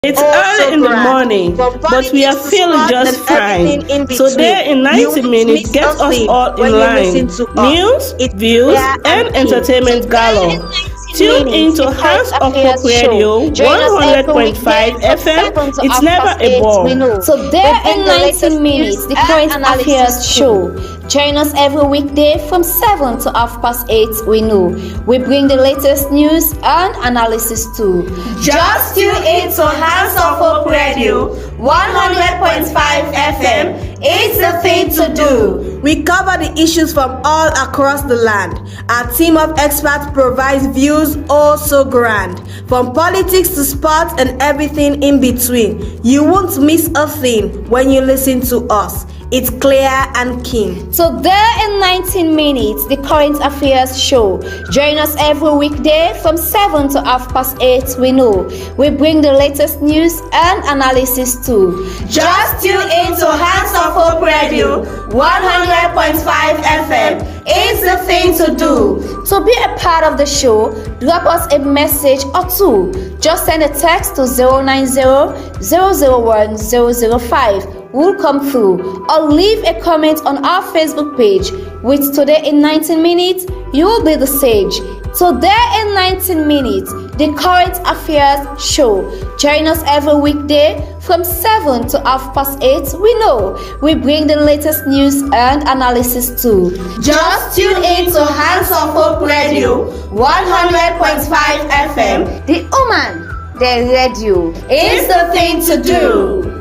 It's early in the morning, but we are feeling just fine. So there in 90 minutes gets us all in line. News, views, and entertainment galore. Tune in to Hands of Hope Radio 100.5 FM. It's never a bore. So there in 90 minutes, the current affairs show. Join us every weekday from 7 to 8:30. We know we bring the latest news and analysis too. Just tune in to Hands of Hope Radio 100.5 FM. It's the thing to do. We cover the issues from all across the land. Our team of experts provides views so grand. From politics to sports and everything in between. You won't miss a thing when you listen to us. It's clear and keen. So there in 19 minutes, the current affairs show. Join us every weekday from 7 to 8:30. We know we bring the latest news and analysis too. Just tune in to Hands of Hope Radio 100.5 FM. It's the thing to do. To be a part of the show, drop us a message or two. Just send a text to 090 001 005. Will come through, or leave a comment on our Facebook page. With Today in 19 Minutes, you will be the sage. So there in 19 minutes, the current affairs show. Join us every weekday from 7 to 8:30. We know we bring the latest news and analysis too. Just tune in to Hands of Hope Radio 100.5 FM. The woman, the radio. It's the thing to do.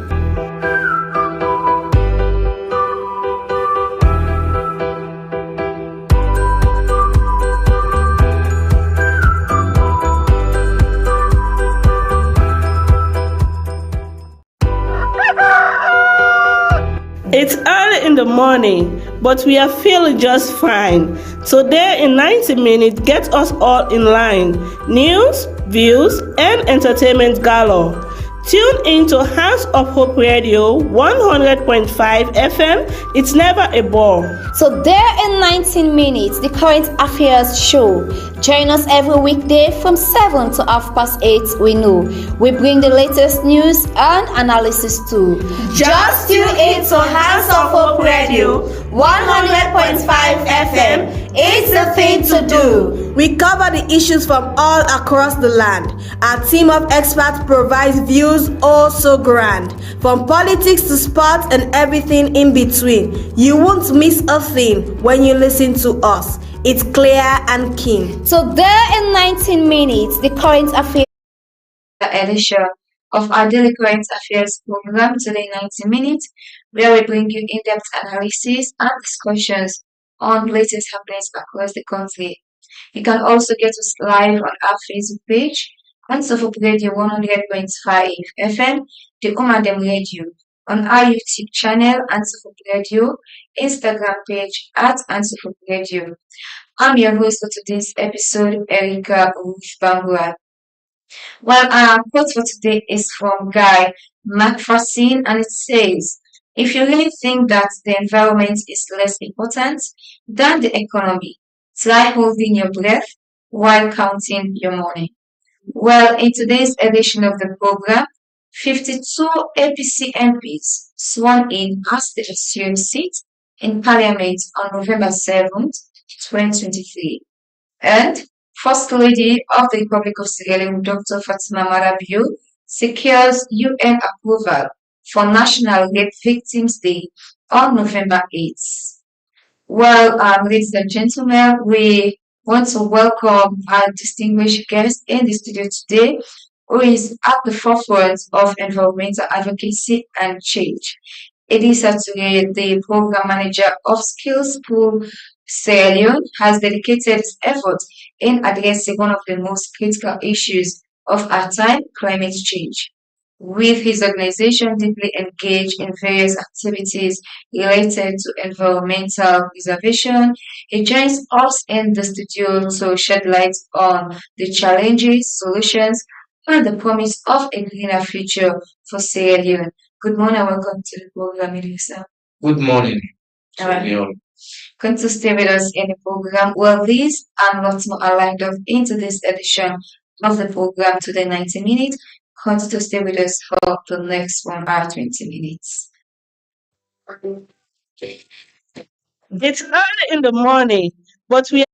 It's early in the morning, but we are feeling just fine. So there in 90 minutes gets us all in line. News, views, and entertainment galore. Tune in to Hands of Hope Radio 100.5 FM. It's never a bore. So there in 19 minutes, the current affairs show. Join us every weekday from 7 to 8:30. We know we bring the latest news and analysis too. Just tune in to Hands of Hope Radio 100.5 FM. It's the thing to do. We cover the issues from all across the land. Our team of experts provides views so grand. From politics to sports and everything in between. You won't miss a thing when you listen to us. It's clear and keen. So there in 19 minutes, the current affairs edition of our daily current affairs program, Today 90 Minutes, where we bring you in-depth analysis and discussions on latest happenings across the country. You can also get us live on our Facebook page, HandsofHope Radio 100.5 FM, the Umadem Radio, on our YouTube channel, HandsofHope Radio, Instagram page at HandsofHope Radio. I'm your host for today's episode, Erica Ruth Bangura. Well, our quote for today is from Guy McPherson, and it says, "If you really think that the environment is less important than the economy, try holding your breath while counting your money." Well, in today's edition of the program, 52 APC MPs sworn in as they assume seat in Parliament on November 7th, 2023. And First Lady of the Republic of Sierra Leone, Dr. Fatima Marabiou, secures UN approval for National Rape Victims Day on November 8th. Well, ladies and gentlemen, we want to welcome our distinguished guest in the studio today, who is at the forefront of environmental advocacy and change. Elisa Toure, the program manager of Skills Pool Sierra Leone, has dedicated his efforts in addressing one of the most critical issues of our time, climate change. With his organization deeply engaged in various activities related to environmental preservation, he joins us in the studio to shed light on the challenges, solutions, and the promise of a greener future for Sierra Leone. Good morning and welcome to the program, Elisa. Good morning. Alright. Going to stay with us in the program. Well, these and lots more are lined up into this edition of the program, Today 90 Minutes. Continue to stay with us for the next 1 hour 20 minutes. It's early in the morning, but we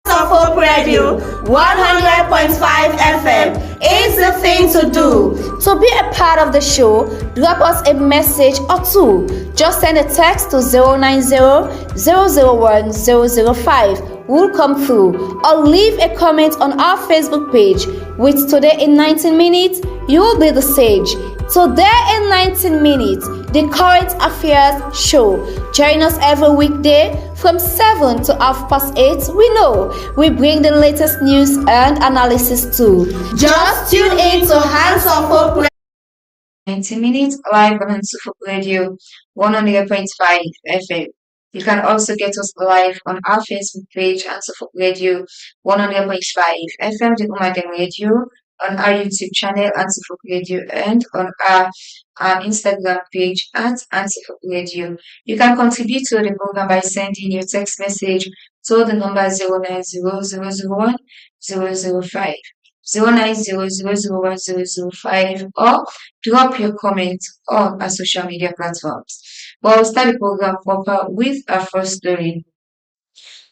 Hands of Hope Radio 100.5 FM is the thing to do. To be a part of the show, drop us a message or two. Just send a text to 090-001-005. We'll come through. Or leave a comment on our Facebook page. With Today in 19 Minutes, you will be the sage. Today in 19 Minutes, the Current Affairs Show. Join us every weekday from 7 to 8:30. We know we bring the latest news and analysis too. Just tune in to Hands of Hope 90 minutes live on HandsofHope Radio 100.5 FM. You can also get us live on our Facebook page, HandsofHope Radio 100.5 FM, the Umaden Radio, on our YouTube channel, HandsofHope Radio, and on our Instagram page at HandsofHope Radio. You can contribute to the program by sending your text message to the number 090-001-005. 090-001-005 or drop your comment on our social media platforms. But we'll start the program proper with our first story.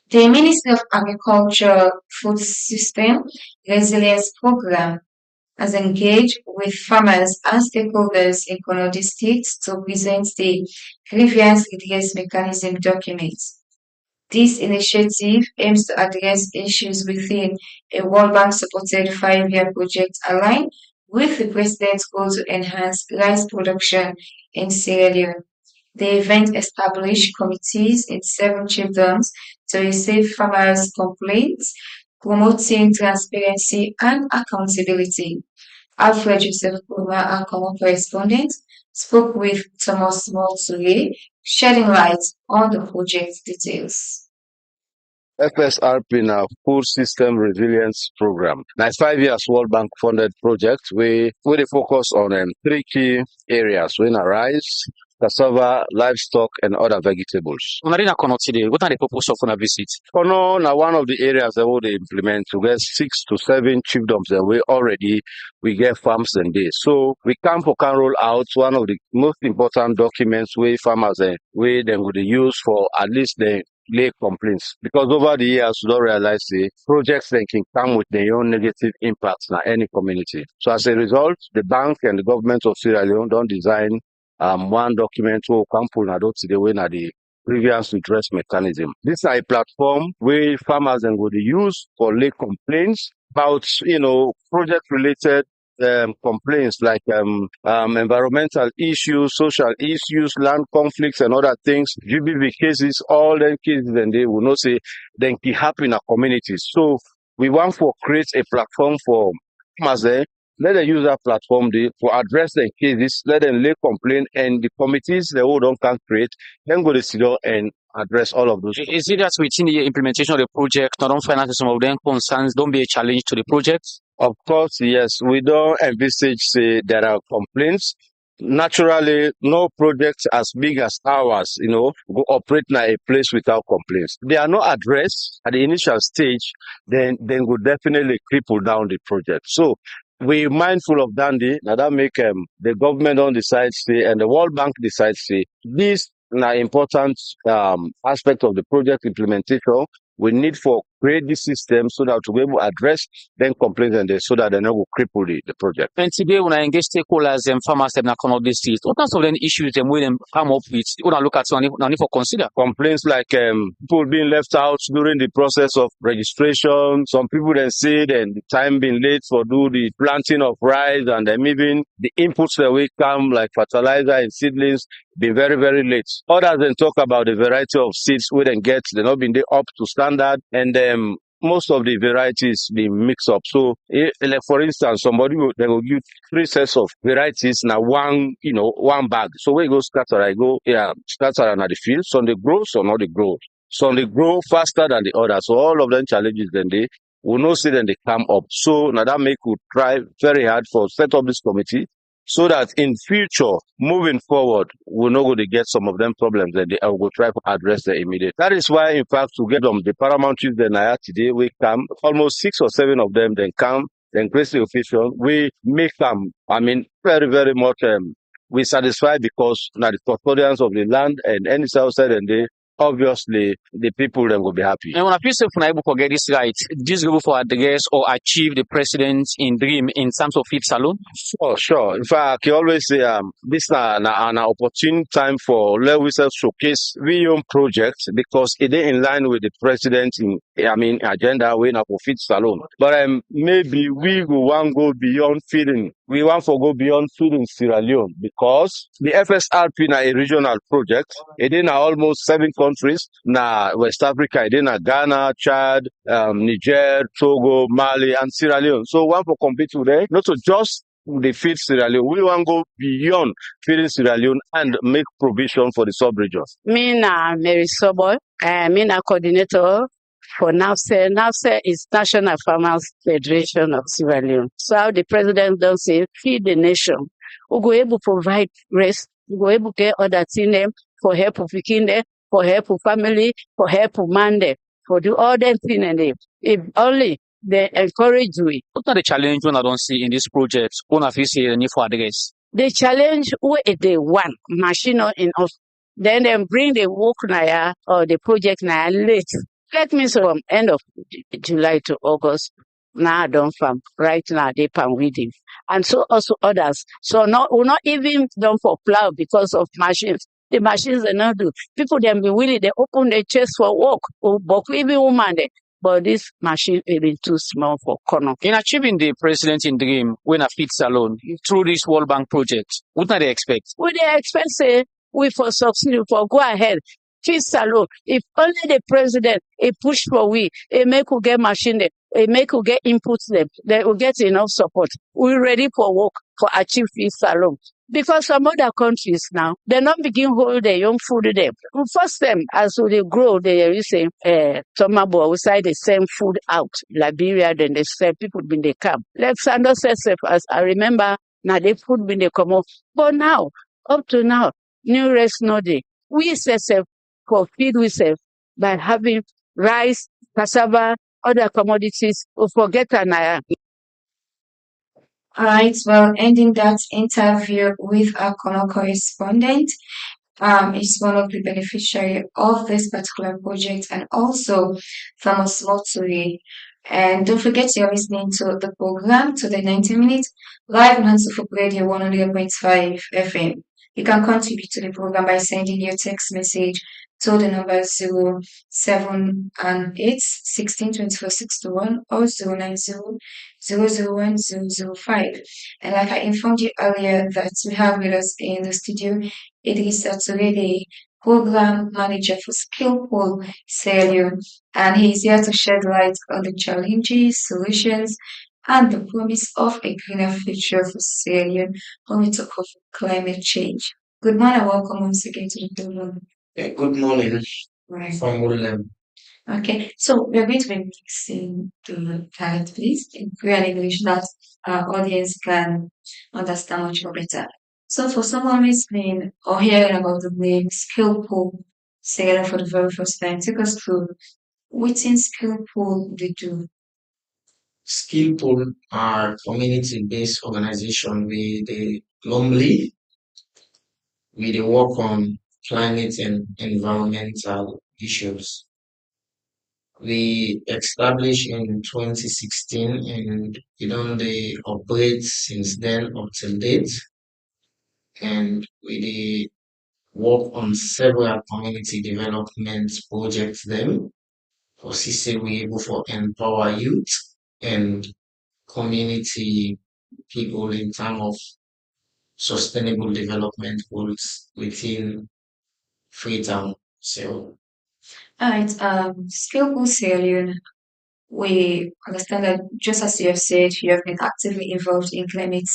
The Ministry of Agriculture, Food System Resilience Program has engaged with farmers and stakeholders in Kono District to present the grievance redress mechanism documents. This initiative aims to address issues within a World Bank-supported 5-year project aligned with the President's goal to enhance rice production in Sierra Leone. The event established committees in 7 chiefdoms to receive farmers' complaints, promoting transparency and accountability. Alfred Joseph Kuma, our common correspondent, spoke with Thomas Mortule, shedding light on the project details. FSRP now Food System Resilience Program. Now 5 years World Bank funded project. We focus on 3 key areas: rice, cassava, livestock, and other vegetables. Unarina Kono today, what are the purpose of a visit? Kono now one of the areas that we implement to get 6 to 7 chiefdoms that we get farms and this. So we can roll out one of the most important documents we farmers we then would use for at least the lay complaints, because over the years we don't realize the projects that can come with their own negative impacts on any community. So as a result, the bank and the government of Sierra Leone don't design one document to come pull the way the grievance redress mechanism. This is a platform where farmers and would use for lay complaints about project related complaints like environmental issues, social issues, land conflicts, and other things, GBV cases, all them cases, and they will not say then can happen in our communities. So we want to create a platform for farmers. Let them use that platform for address the cases, let them lay complaint, and the committees they all don't can create, then go to sit down and address all of those. Is it that within the implementation of the project, not on finance some of them concerns don't be a challenge to the project? Of course, yes. We don't envisage say there are complaints. Naturally, no project as big as ours, go operate in a place without complaints. They are not addressed at the initial stage, then would definitely cripple down the project. So we're mindful of Dandy, that make the government on the side say and the World Bank decides say this an important aspect of the project implementation. We need for create this system so that to be able to address then complaints and so that they not will cripple the project. And today when I engage stakeholders and farmers in Kono District, what are some of the issues them will them come up with? When I look at some for consider complaints like people being left out during the process of registration. Some people then say then the time being late for do the planting of rice, and then even the inputs that will come like fertilizer and seedlings be very, very late. Others then talk about the variety of seeds we then get, they're not being up to standard, and most of the varieties being mixed up. So, like for instance, they will give 3 sets of varieties now one bag. So when you go scatter, scatter on the field. Some they grow, some not they grow. Some they grow faster than the others. So all of them challenges then they will not see then they come up. So now that make you try very hard for set up this committee, so that in future, moving forward, we're not going to get some of them problems and they will try to address them immediately. That is why, in fact, to get them, the paramount chiefs that I today, we come, almost 6 or 7 of them then come then crazy official, we make them, very, very much, we satisfy because now the custodians of the land and any outside and they, obviously, the people then will be happy. And when I feel say if able to get this right, this go for address or achieve the president in dream in terms of it alone. Sure. In fact, I always say this is an opportune time for let we showcase we own projects because it is in line with the president agenda we now for fit salon. But maybe we go one go beyond feeding. We want to go beyond feeding Sierra Leone because the FSRP na a regional project. It is now almost 7 countries na West Africa. It is na Ghana, Chad, Niger, Togo, Mali, and Sierra Leone. So one for compete today, not to just the feed Sierra Leone. We want to go beyond feeding Sierra Leone and make provision for the sub-regions. Me na Mary Soboy, me na coordinator for NAFSE. NAFSE is National Farmers Federation of Sierra Leone. So how the president does say, feed the nation. We go able to provide rest. We go able to get other things for help of them, for help of family, for help of man them, for do all them things. If only they encourage we. What are the challenge when I don't see in this project? When I feel say the need for address. The challenge where they want machine or in off. Then they bring the work now or the project now late. Let me say from end of July to August. Now I don't farm. Right now they pan weeding. And so also others. So we're not even done for plow because of machines. The machines they not do. People them be willing, they open their chest for work. But even woman they. But this machine is been too small for corner. In achieving the president in dream, when I fit alone through this World Bank project, what do they expect? What they expect say we for succeed for go ahead. Fit alone. If only the president he push for we, he make we get machine them, he make we get input them, they will get enough support. We ready for work for achieve fit alone. Because some other countries now, they not begin hold their young food them. First them, as they grow, they say, some outside they send food out. Liberia, then they send people in the camp. Alexander says, as I remember, now they food been they come off. But now, up to now, new rest no day. We say for feed we say by having rice, cassava, other commodities, we forget an All right, well, ending that interview with our Kono correspondent, is one of the beneficiary of this particular project and also Thomas Lottery. And don't forget you're listening to the program to the 90 minutes live on HandsofHope Radio 100.5 FM. You can contribute to the program by sending your text message to the number 078 16 24 61 or 090 001 005. And like I informed you earlier that we have with us in the studio Idrissa Touré, program manager for Skillful Sierra Leone, and he's here to shed light on the challenges, solutions, and the promise of a greener future for Sierra Leone when we talk of climate change. Good morning, and welcome once again to the program. Good morning Right. from Woodland. Okay, so we're going to be mixing the dialect, please, in Korean and English that our audience can understand much more better. So for someone listening or hearing about the name Skillful Sierra for the very first time, take us through what in Skillful they do. Skillful are community-based organization. We normally work on climate and environmental issues. We established in 2016 and we don't dey operate since then up till date. And we dey work on several community development projects them for see we able for empower youth and community people in terms of sustainable development goals within Freetown. So All right, Skillful Sierra Leone, we understand that just as you have said, you have been actively involved in climate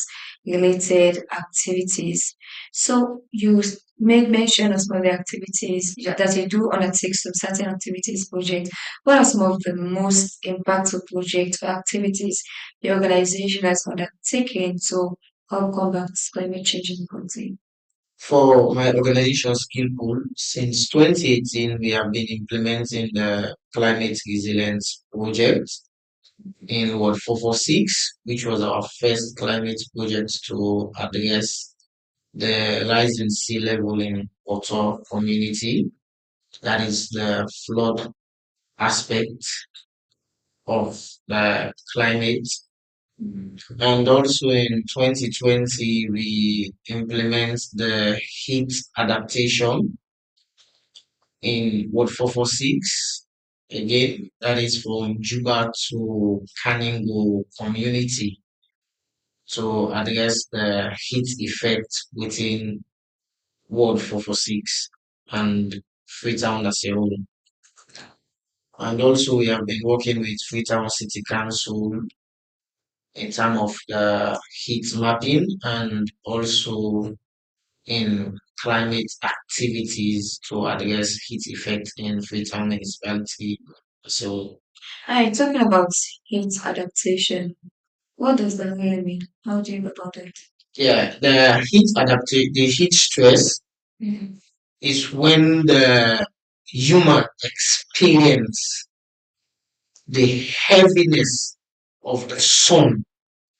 related activities. So you made mention of some of the activities that you do undertake some certain activities project. What are some of the most impactful projects or activities the organization has undertaken to help combat climate change in the country? for my organization Skillful, since 2018 we have been implementing the climate resilience project in Ward 446, which was our first climate project to address the rise in sea level in Otor community. That is the flood aspect of the climate. And also in 2020, we implement the heat adaptation in Ward 446. Again, that is from Juba to Kaningo community to address the heat effect within Ward 446 and Freetown as a whole. And also, we have been working with Freetown City Council in terms of the heat mapping and also in climate activities to address heat effect in Freetown municipality. So, Hi, talking about heat adaptation. What does that really mean? How do you go about it? yeah, the heat stress Mhm. is when the human experience the heaviness of the sun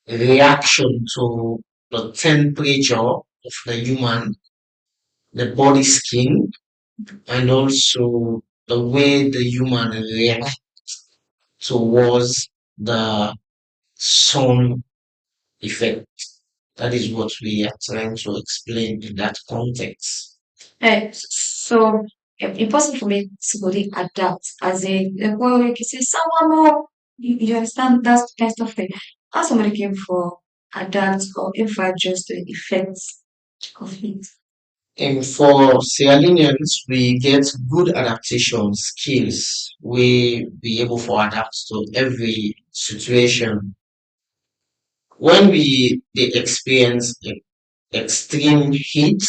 reaction to the temperature of the human, the body skin, and also the way the human react towards the sun effect. That is what we are trying to explain in that context. So important for me to really adapt as a like well like you say someone more you understand that kind of thing. How somebody came for adapt or if I just the effects of it. And for Sierra Leoneans, we get good adaptation skills. We be able to adapt to every situation. When they experience extreme heat,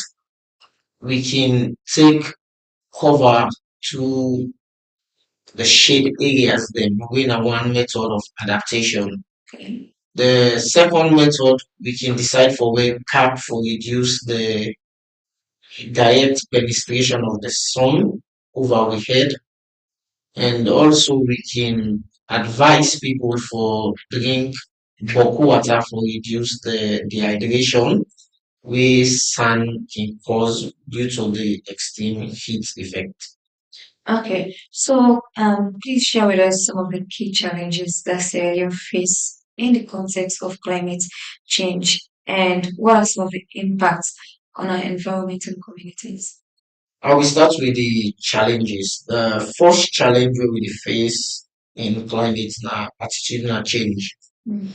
we can take cover to the shade areas then within a one method of adaptation. Okay. The second method we can decide for where cap for reduce the direct penetration of the sun over our head, and also we can advise people for drink boku water for reduce the dehydration we sun can cause due to the extreme heat effect. Okay. So please share with us some of the key challenges that Sierra face in the context of climate change and what are some of the impacts on our environment and communities. I will start with the challenges. The first challenge we will face in climate now attitudinal change. Mm.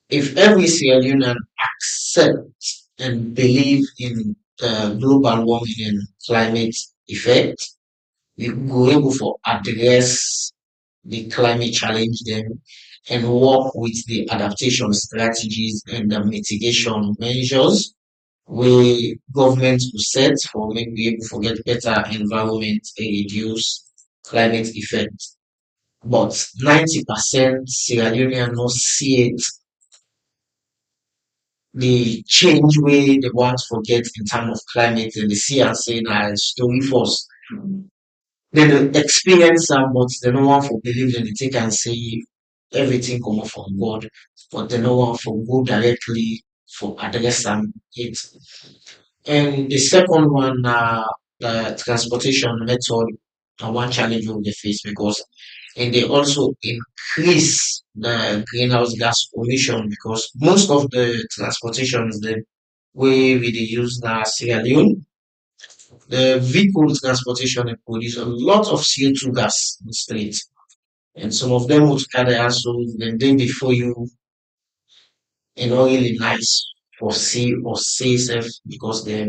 If every Sierra Leonean accept and believe in the global warming and climate effect, we go able to address the climate challenge them and work with the adaptation strategies and the mitigation measures we government will set for make we able to get better environment and reduce climate effect. But 90% Sierra Leonean not see it the change way they want to forget in terms of climate and they see and say na story first. Then they experience am but they no want for believe dem dey take am say everything comot from God but they no want for go directly for address am it. And the second one na the transportation method na one challenge wey we dey face because and they also increase the greenhouse gas emission because most of the transportations dem wey we dey use na Sierra Leone the vehicle transportation dey produce a lot of CO2 gas in the street and some of them would carry also dem dey before you e no really nice for see or say sef because dem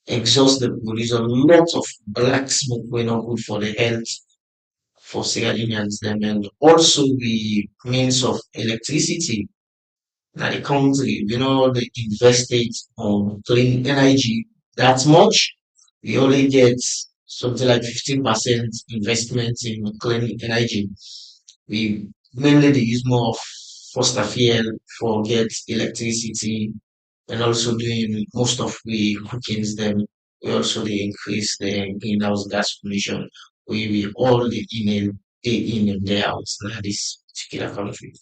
exhaust dey produce a lot of black smoke wey no good for the health for Sierra Leoneans dem and also the means of electricity na the country we no dey invested on clean energy that much. We only get something like 15% investment in clean energy. We mainly dey use more of fossil fuel for get electricity and also doing most of the cookings dem. We also dey increase the greenhouse gas emission wey we all dey email day in and day out in this particular country.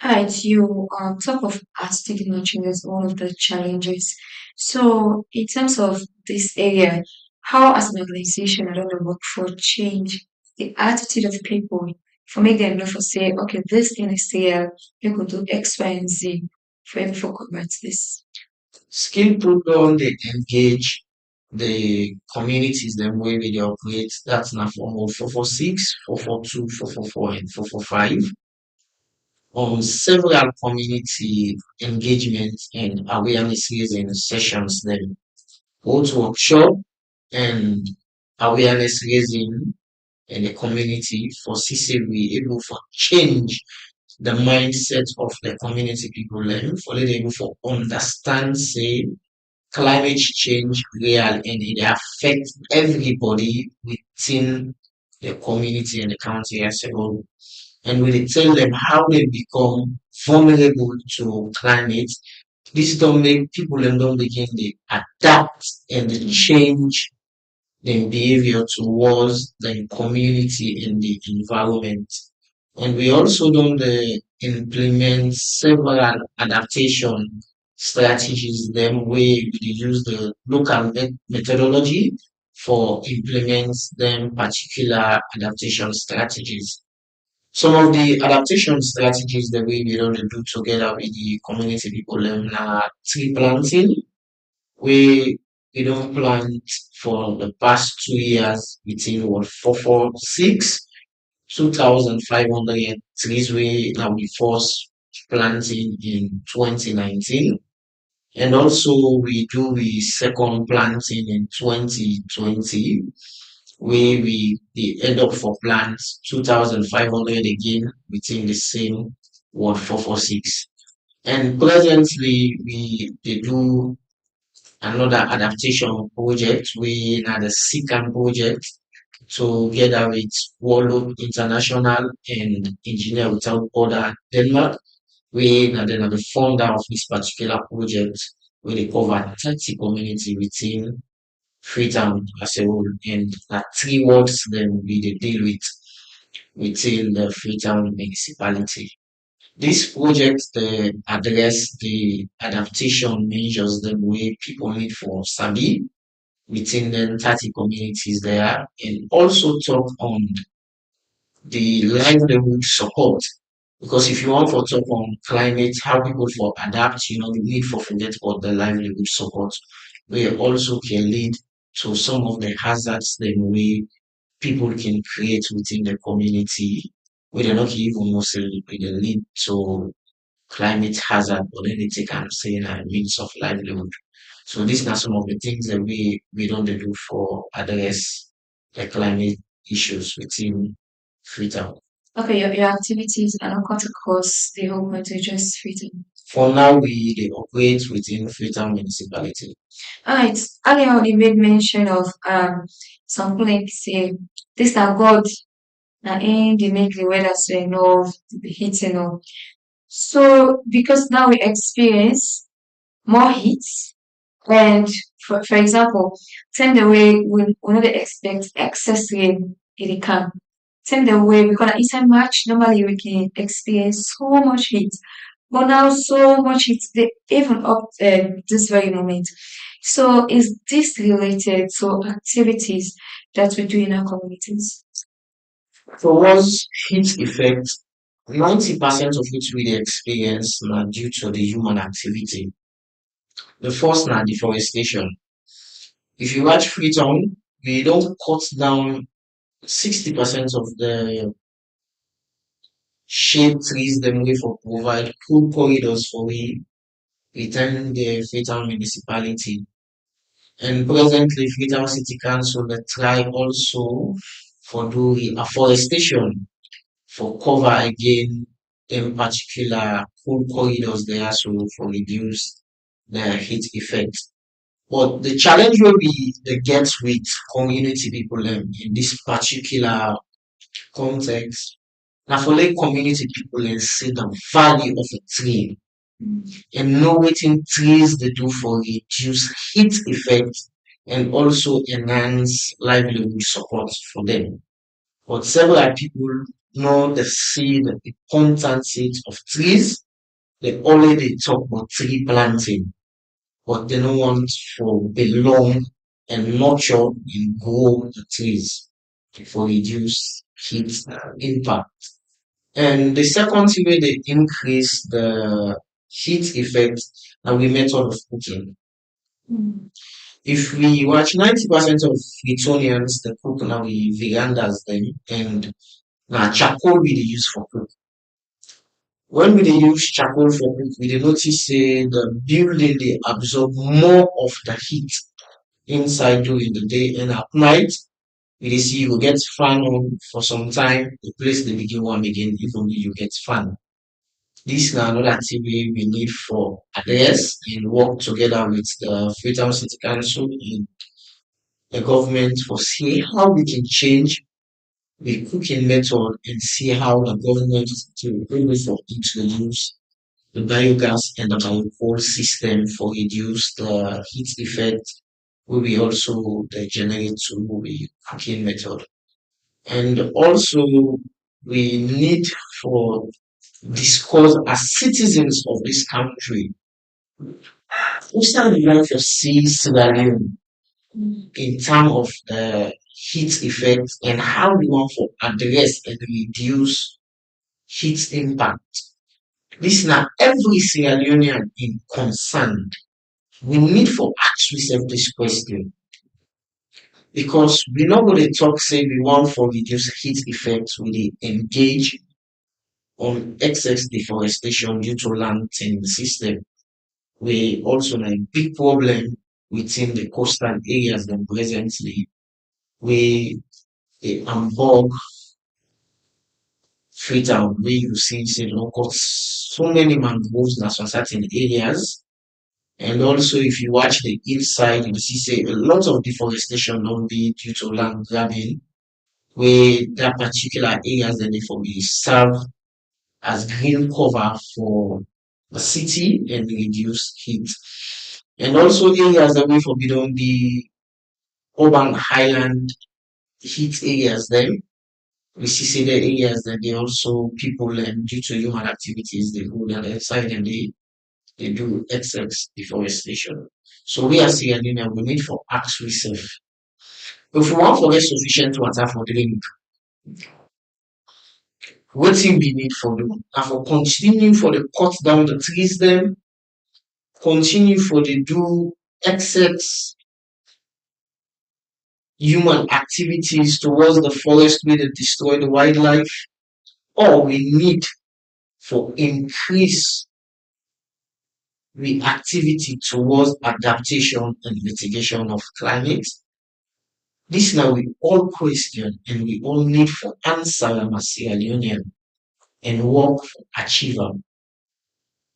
Right, you talk of technology as one of the challenges. So, in terms of this area, how as an organization, I don't know, work for change the attitude of people for make them know for say, okay, this thing is here, you could do X, Y, and Z for every for convert this. Skill program they engage the communities them way they operate. That's now for 446, 442, 444, and 445 on several community engagement and awareness raising sessions then both workshop and awareness raising in the community for CC we able for change the mindset of the community people learn for them able for understand say climate change real and it affects everybody within the community and the county as a whole. And when they tell them how they become vulnerable to climate, this don't make people and don't begin to adapt and they change their behavior towards the community and the environment. And we also don't implement several adaptation strategies them where we use the local methodology for implement them particular adaptation strategies. Some of the adaptation strategies that we don't do together with the community people are tree planting. We don't plant for the past 2 years within what 446 2,500 trees we now we first planting in 2019 and also we do the second planting in 2020 where we end up for plants 2,500 again within the same 446 and presently they do another adaptation project we now the second project together with Warlock International and Engineer Without Border Denmark. We are then the founder of this particular project where they cover 30 community within Freetown as a whole and that three words then we they deal with within the Freetown municipality. This project address the adaptation measures the way people need for Sabi within the 30 communities there and also talk on the livelihood support. Because if you want to talk on climate, how people for adapt, you need for forget about the livelihood support. We also can lead to some of the hazards that we people can create within the community. We do not even know say we can lead to climate hazard or anything I'm saying a means of livelihood. So these are some of the things that we don't do for address the climate issues within Freetown. Okay, your activities are not cut across the whole country, just Freetown. For now, we they operate within Freetown municipality. Alright, earlier on you made mention of some clinics say this are God na in they make the weather so enough, the heat enough. So because now we experience more heat and for example, time the way we not dey expect excess rain in the camp. Time the way because inside March normally we can experience so much heat. But now so much heat even up this very moment. So is this related to activities that we do in our communities? For us, heat effect, 90% of which we dey experience now due to the human activity. The first now deforestation. If you watch Freetown, we don't cut down 60% of the shade trees them way for provide cool corridors for we within the Freetown municipality. And presently Freetown City Council they try also for do the afforestation for cover again in particular cool corridors there so for reduce the heat effect. But the challenge will be the get with community people in this particular context. Now for like community people and see the value of a tree and know what trees they do for reduce heat effect and also enhance livelihood support for them. But several people know the seed, the importance of trees. They already talk about tree planting, but they don't want to belong and nurture and grow the trees for reduce heat impact. And the second thing where they increase the heat effect and we method of cooking. If we watch 90% of Lithuanians, they cook now we verandas them and now charcoal we dey use for cook. When we dey use charcoal for cook, we dey notice say the building they absorb more of the heat inside during the day and at night we dey see you go get fan on for some time, the place dey begin warm again even though you get fan. This na another thing we need for address and work together with the Freetown City Council and the government for see how we can change the cooking method and see how the government to able for it to use the biogas and the biocoal system for reduce the heat effect will be also the generate to the cooking method. And also we need for discuss as citizens of this country, we stand in line for see Sierra Leone in terms of the heat effect and how we want to address and reduce heat impact. This now every Sierra Leonean in concerned. We need for ask ourselves this question because we not going to talk say we want for reduce heat effects, we dey engage on excess deforestation due to land tenure system. We also a big problem within the coastal areas and presently we the Hamburg Freetown where you see say local so many mangroves in some certain areas. And also if you watch the hillside you see say a lot of deforestation don't be due to land grabbing where that particular areas then for be serve as green cover for the city and reduce heat. And also areas away from don't be urban highland heat areas then we see say the areas that they also people due to human activities they go on the side and they do excess deforestation. So we as Sierra Leone we need for ask ourselves. If we want for get sufficient water for drink, wetin we need for do? And for continue for the cut down the trees them, continue for the do excess human activities towards the forest where they destroy the wildlife, or we need for increase the activity towards adaptation and mitigation of climate. This now we all question and we all need for answer as Sierra Leonean and work for achieve am.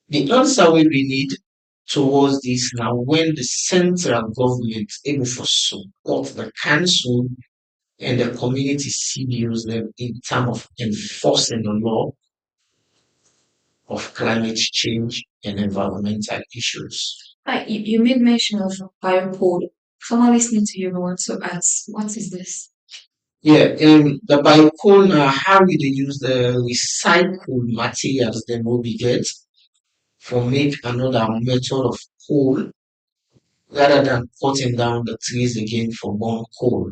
The answer we need towards this now when the central government able for support the council and the community CBOs them in terms of enforcing the law of climate change and environmental issues. Right, you made mention of biopole. Someone listening to you wants to ask, what is this? Yeah, the biocoal now how we dey use the recycled materials then will be get for make another method of coal rather than cutting down the trees again for burn coal.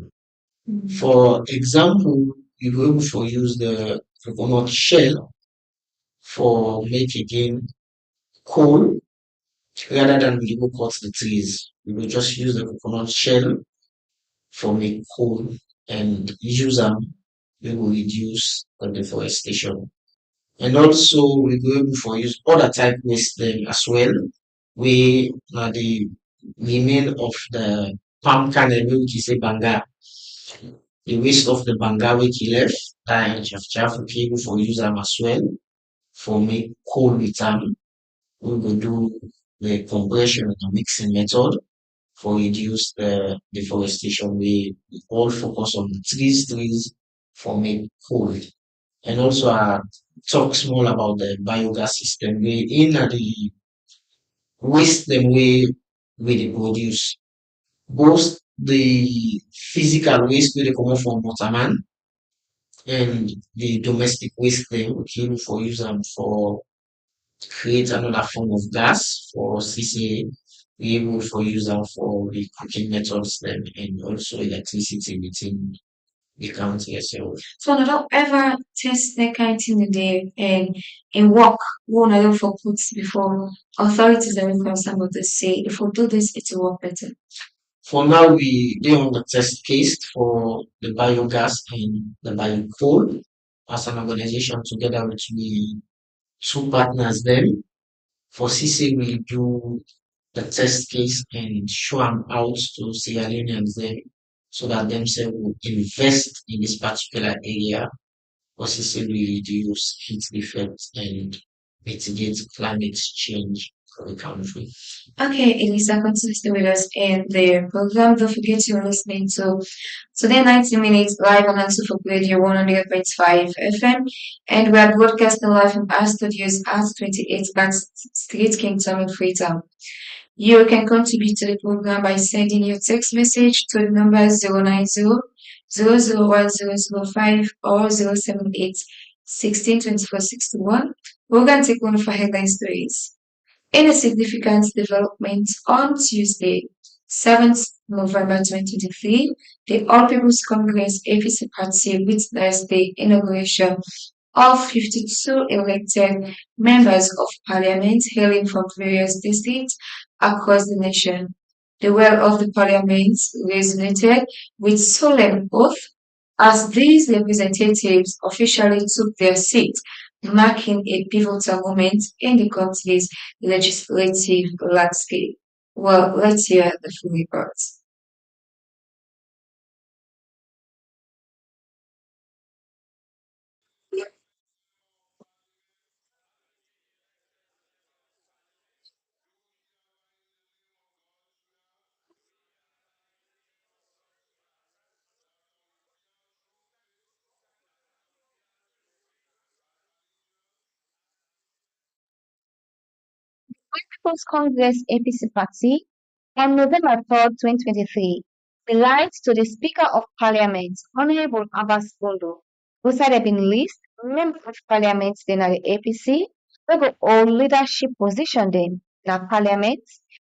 For example, you go able for use the coconut shell for make again coal rather than we go cut the trees. We will just use the coconut shell for make coal and use them. We will reduce the deforestation. And also we go able for use other type waste then as well. We the remain of the palm kernel wey we say banga, the waste of the banga we left, that chaff we able for use them as well for make coal with them. We go do the compression and the mixing method for reduce the deforestation. We all focus on trees for make coal. And also talk small about the biogas system wey in the waste them we dey produce. Both the physical waste wey dey comot from waterman and the domestic waste them, we able for use them for create another form of gas for CCA. We able for use them for the cooking methods them and also electricity within the county as well. So I don't ever test the kind in the day and in work one I don't for put before authorities that will concerned with this say if we do this it will work better. For now, we they on the test case for the biogas and the biocoal as an organization together with the two partners. Then for CC, we do the test case and show them out to Sierra Leoneans then so that themselves will invest in this particular area for CC we reduce heat effects and mitigate climate change for the country. Okay, Elisa, continue to stay with us in the program. Don't forget you're listening to today 90 minutes live on HandsofHope Radio 100.5 FM, and we are broadcasting live from our studios at 28 Back Street, Kingston, in Freetown. You can contribute to the program by sending your text message to the number 090 001 005 or 078 16 24 61. We're going to take one of our headline stories. In a significant development on Tuesday, 7th November 2023, the All People's Congress APC party witnessed the inauguration of 52 elected members of parliament hailing from various districts across the nation. The well of the parliament resonated with solemn oath as these representatives officially took their seats, marking a pivotal moment in the country's legislative landscape. Well, let's hear the full report. People's Congress APC party on November 3rd, 2023, relied to the Speaker of Parliament, Honorable Abbas Bondo, who said had been list member of Parliament in the APC, who go all leadership position then in our Parliament,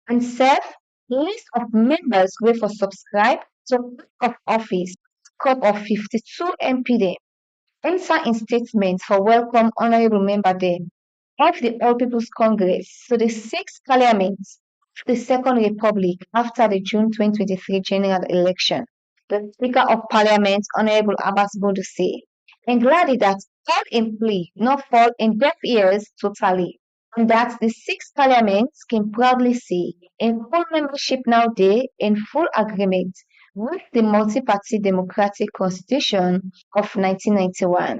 and serve list of members who for subscribe to of office, scope of 52 MP dem. Enter in statement for welcome honorable member dem of the All People's Congress to the sixth parliament of the Second Republic after the June 2023 general election. The Speaker of Parliament, Honorable Abbas Bodo say, and glad that all in plea not fall in deaf ears totally, and that the six parliaments can proudly say in full membership now there in full agreement with the multi-party democratic constitution of 1991.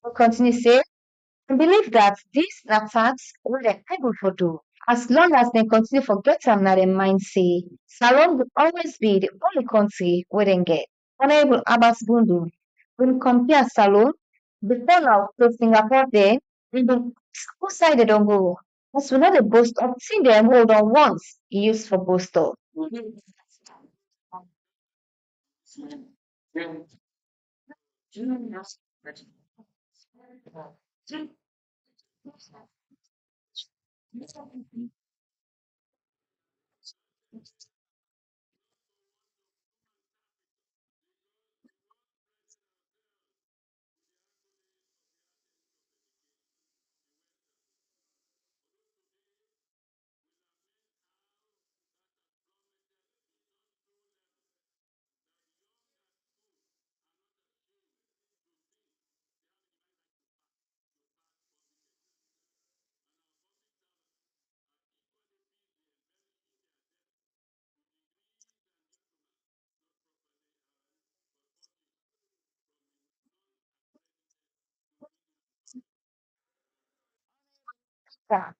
We continue say, I believe that these attacks will they able for do. As long as they continue forget am na dem mind say Salon will always be the only country where they get. Honorable Abbas Bundu will compare Salon before now to Singapore then and the who side they don't go. As we know the boast of seeing them hold on once used for boast of.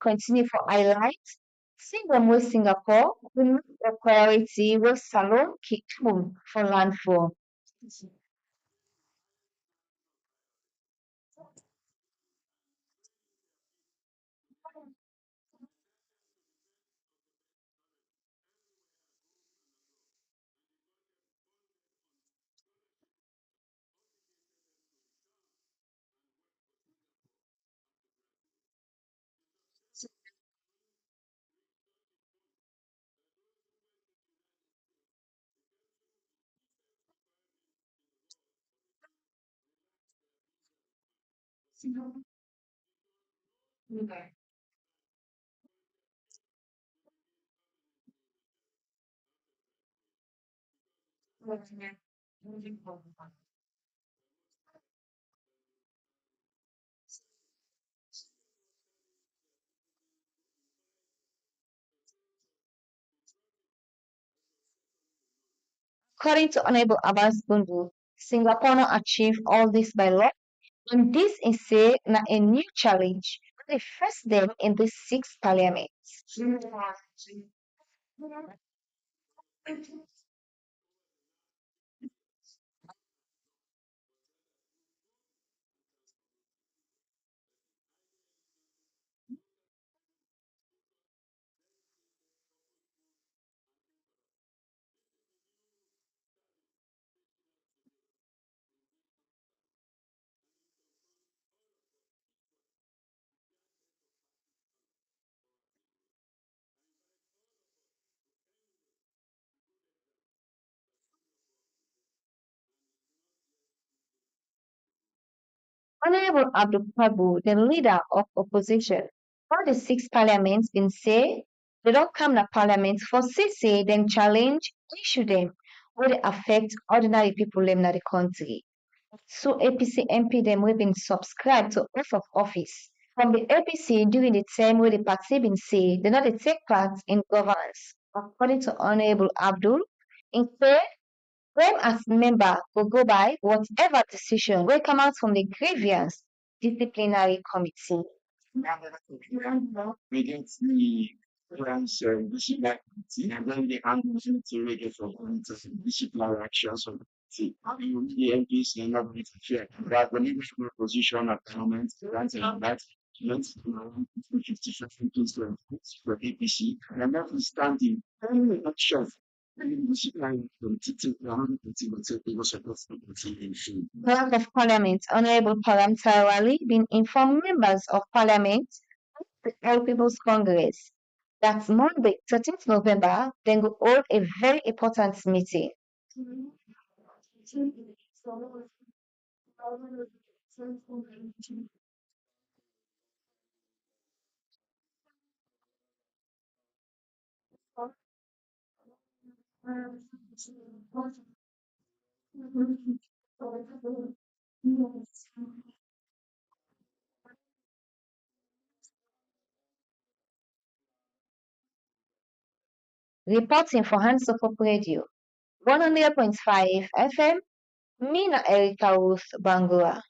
continue for highlights. See them with Singapore, we make a priority with Salon kicked home for landfall. According to Honorable Abbas Bundu, Singapore now achieve all this by law, and this is a new challenge. The first them in the sixth parliament. Honorable Abdul Prabu, the leader of opposition, all the six parliaments been say they don't come to parliament for CC, then challenge issue them will they affect ordinary people in the country. So APC MP them we been subscribed to oath of office. From the APC during the time where the party been say they not dey take part in governance. According to Honorable Abdul, instead them as member will go by whatever decision will come out from the grievance disciplinary committee. Immediately once the shipment and then the unfortunately ready for disciplinary actions of the MPs and not with fear. But the leadership position at the moment granted that let's 50 for APC and notwithstanding any action. Disciplinary committee will take legal support from the team. Clerk of Parliament, Honorable Param Tarawali, been informed members of Parliament, the All People's Congress, that Monday, 13th November, then will hold a very important meeting. Reporting for Hands of Hope Radio, 100.5 FM, Mina Erika Ruth Bangura.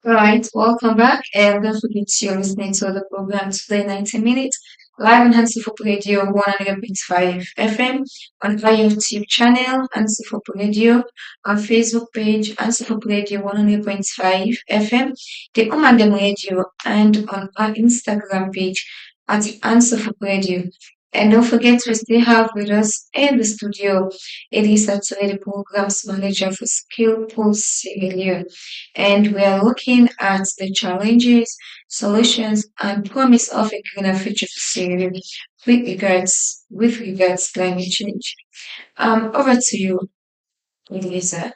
Right, welcome back, and don't forget you're listening to the program today, 90 minutes, live on HandsofHope Radio 100.5 FM, on our YouTube channel, HandsofHope Radio, on Facebook page, HandsofHope Radio 100.5 FM, the Omandem Radio, and on our Instagram page at HandsofHope Radio. And don't forget, we still have with us in the studio Elisa Toy, the program's manager for Skill Pulse Sierra, and we are looking at the challenges, solutions, and promise of a greener future for Syria with regards to climate change. Over to you, Elisa.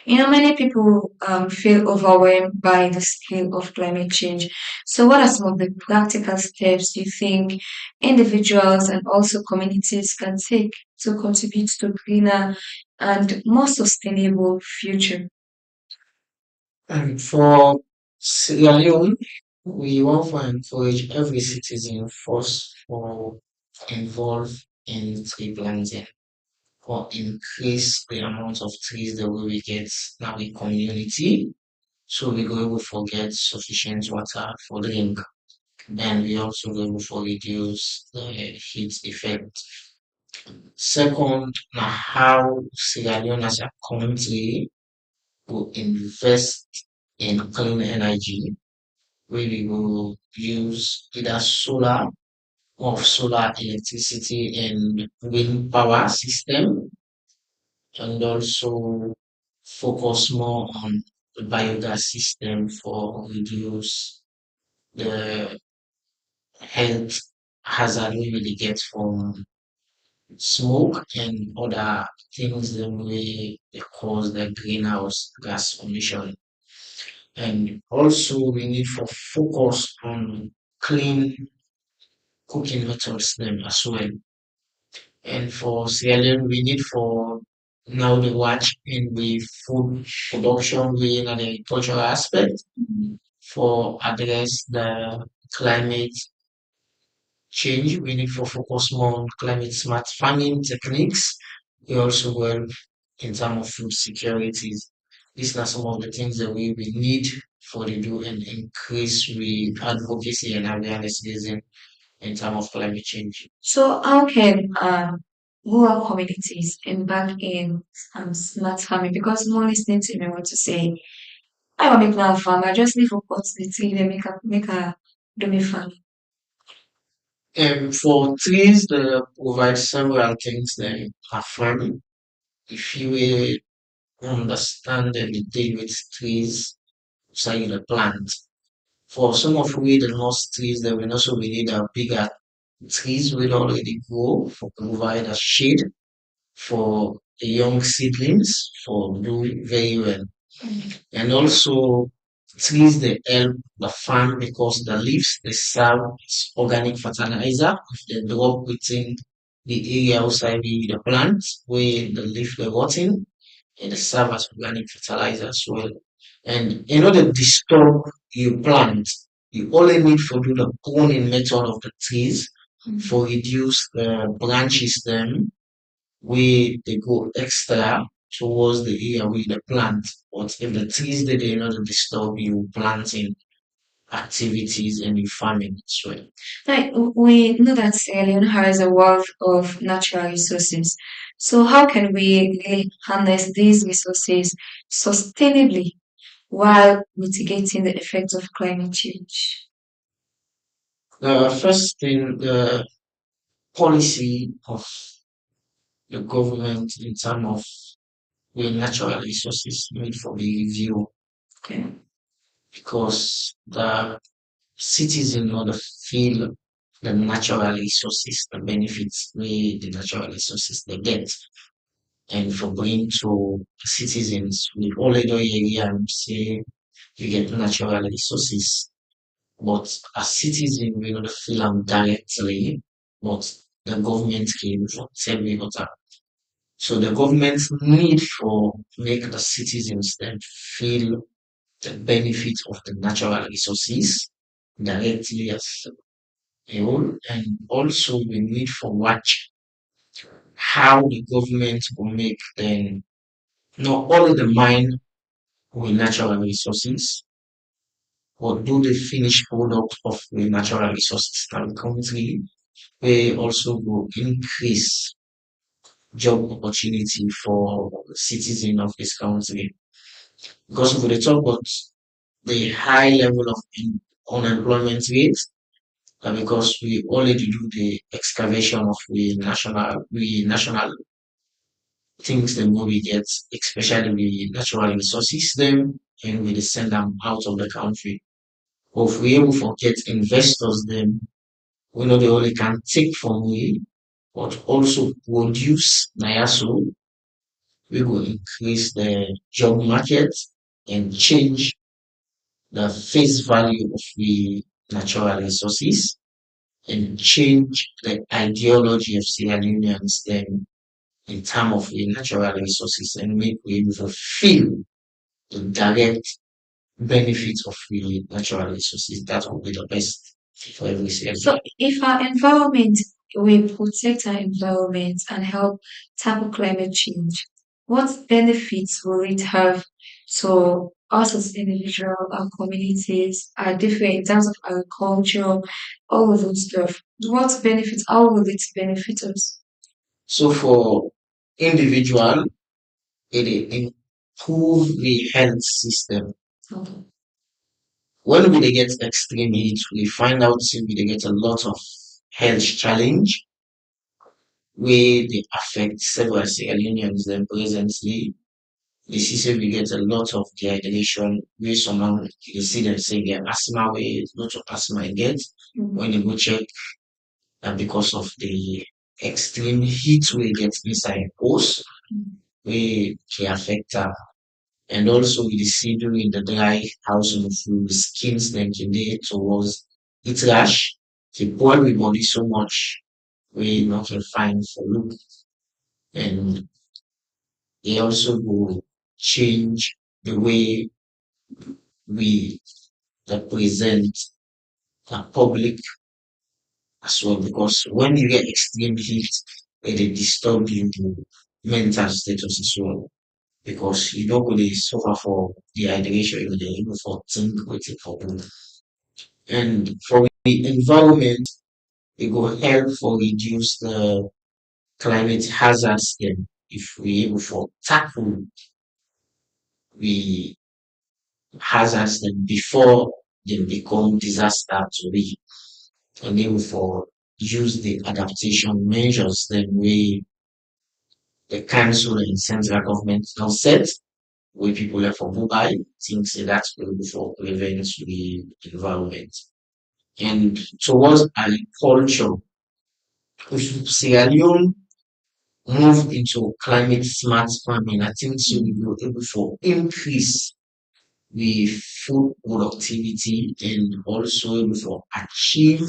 Many people feel overwhelmed by the scale of climate change. So, what are some of the practical steps you think individuals and also communities can take to contribute to a greener and more sustainable future? And for Sierra Leone, we want to encourage every citizen first for involve in tree planting or increase the amount of trees that we will get now in community so we go able to get sufficient water for drink. Then we also go for reduce the heat effect. Second, na how Sierra Leone as a country will invest in clean energy. We will use either solar electricity and wind power system, and also focus more on the biogas system for reduce the health hazard we really get from smoke and other things that they cause the greenhouse gas emission. And also we need for focus on clean cooking methods them as well. And for Sierra Leone, we need for now the watch in the food production way in an agricultural aspect for address the climate change. We need for focus more on climate smart farming techniques. We also work in terms of food securities. These are some of the things that we need for the do and increase we advocacy and awareness in terms of climate change. So how can rural communities embark in smart farming? Because more listening to me want to say, I want to make now a farm. I just live opportunity they make a do me farm. For trees, they provide several things that are farming. If you understand and deal with trees, say the plant. For some of we the most trees, then we also we need a bigger trees will already grow for provide a shade for the young seedlings for do very well. And also trees they help the farm because the leaves they serve as organic fertilizer if they drop within the area outside the plant where the leaf they rotting and they serve as organic fertilizer as well. And in order to disturb your plant, you only need to do the pruning method of the trees for reduce the branches them where they go extra towards the area where the plant. But if the trees they not disturb you planting activities and your farming as well. Like we know that Sierra Leone has a wealth of natural resources. So how can we really harness these resources sustainably while mitigating the effects of climate change? The first thing, the policy of the government in terms of where natural resources need for the review. Okay. Because the citizen or the feel the natural resources, the benefits we the natural resources they get. And for bring to citizens we already area and say you get natural resources. But as citizen we don't feel them directly, but the government can tell me what so the government need for make the citizens then feel the benefit of the natural resources directly as a whole, and also we need for watch how the government will make then not only the mine with natural resources, but do the finished product of the natural resources that the country they also will increase job opportunity for citizens of this country. Because if we talk about the high level of unemployment rate, because we already do the excavation of we national things then what we get, especially the natural resources them and we send them out of the country. But if we able to get investors then we know they only can take from we but also produce Nayaso, we will increase the job market and change the face value of the natural resources and change the ideology of Sierra Leoneans then in terms of the natural resources and make we able to feel the direct benefits of the natural resources. That will be the best for every Sierra So if our environment, we protect our environment and help tackle climate change, what benefits will it have to us as individual communities are different in terms of agriculture, all of those stuff. What benefits? How will it benefit us? So for individual, it improve the health system. Okay. When we dey get extreme heat, we find out say we dey get a lot of health challenge wey dey affect several Sierra dem presently. You see say we get a lot of dehydration wey somehow you see dem say get asthma wey lot of asthma e get. When you go check na because of the extreme heat wey get inside post wey dey affect am. And also we dey see during the dry how some of the skins dem dey dey towards heat rash dey spoil we body so much wey no fit fine for look. And e also go change the way we represent the public as well because when you get extreme heat, it dey disturb you mental status as well because you no go dey suffer for dehydration, you go dey even for think wetin for do. And for the environment, e go help for reduce the climate hazards dem if we able for tackle the hazards dem before dem become disaster to we. And able for use the adaptation measures dem wey the council and central government don set wey people left for mobile think say that will be for prevent the environment. And towards agriculture, if Sierra Leone move into climate smart farming, I think so we will able for increase the food productivity and also able for achieve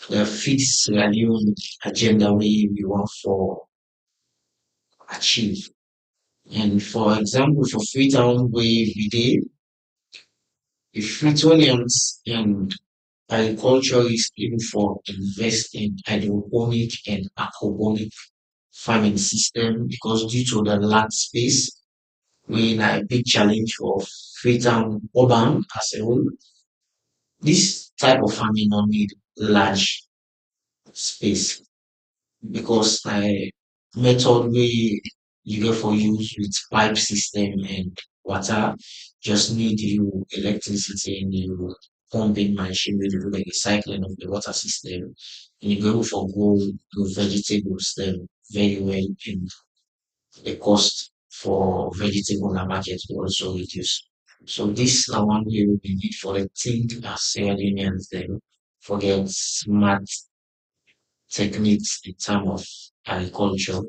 the feed Sierra Leone agenda wey we want for achieve. And for example, for Freetown wey we dey, if Freetonians and agriculturists looking for invest in hydroponic and aquaponic farming system because due to the land space, wey na a big challenge for Freetown urban as a whole. This type of farming no need large space because method wey you get for use with pipe system and water just need you electricity and you pumping machine wey dey do the recycling of the water system and you go able for grow vegetables dem very well and the cost for vegetable na market will also reduce. So this na one way we need for the think as Sierra Leoneans dem for get smart techniques in terms of agriculture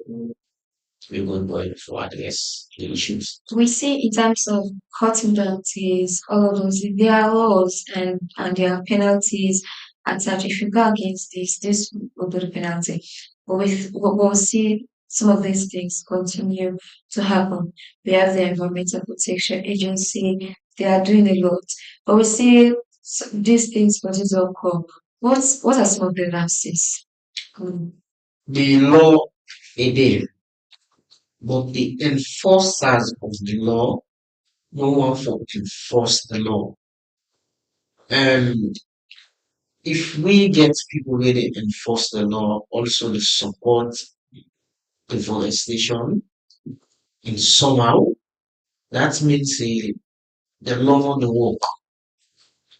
we go going for address the issues. We see in terms of cutting penalties, all of those, there are laws and there are penalties attached. If you go against this will be the penalty. But we'll see some of these things continue to happen. We have the Environmental Protection Agency, they are doing a lot. But we see these things continue to occur. What are some of the lapses? The law is there, but the enforcers of the law no one for enforce the law. And if we get people wey dey enforce the law, also dey support deforestation in somehow, that means say the law no dey work.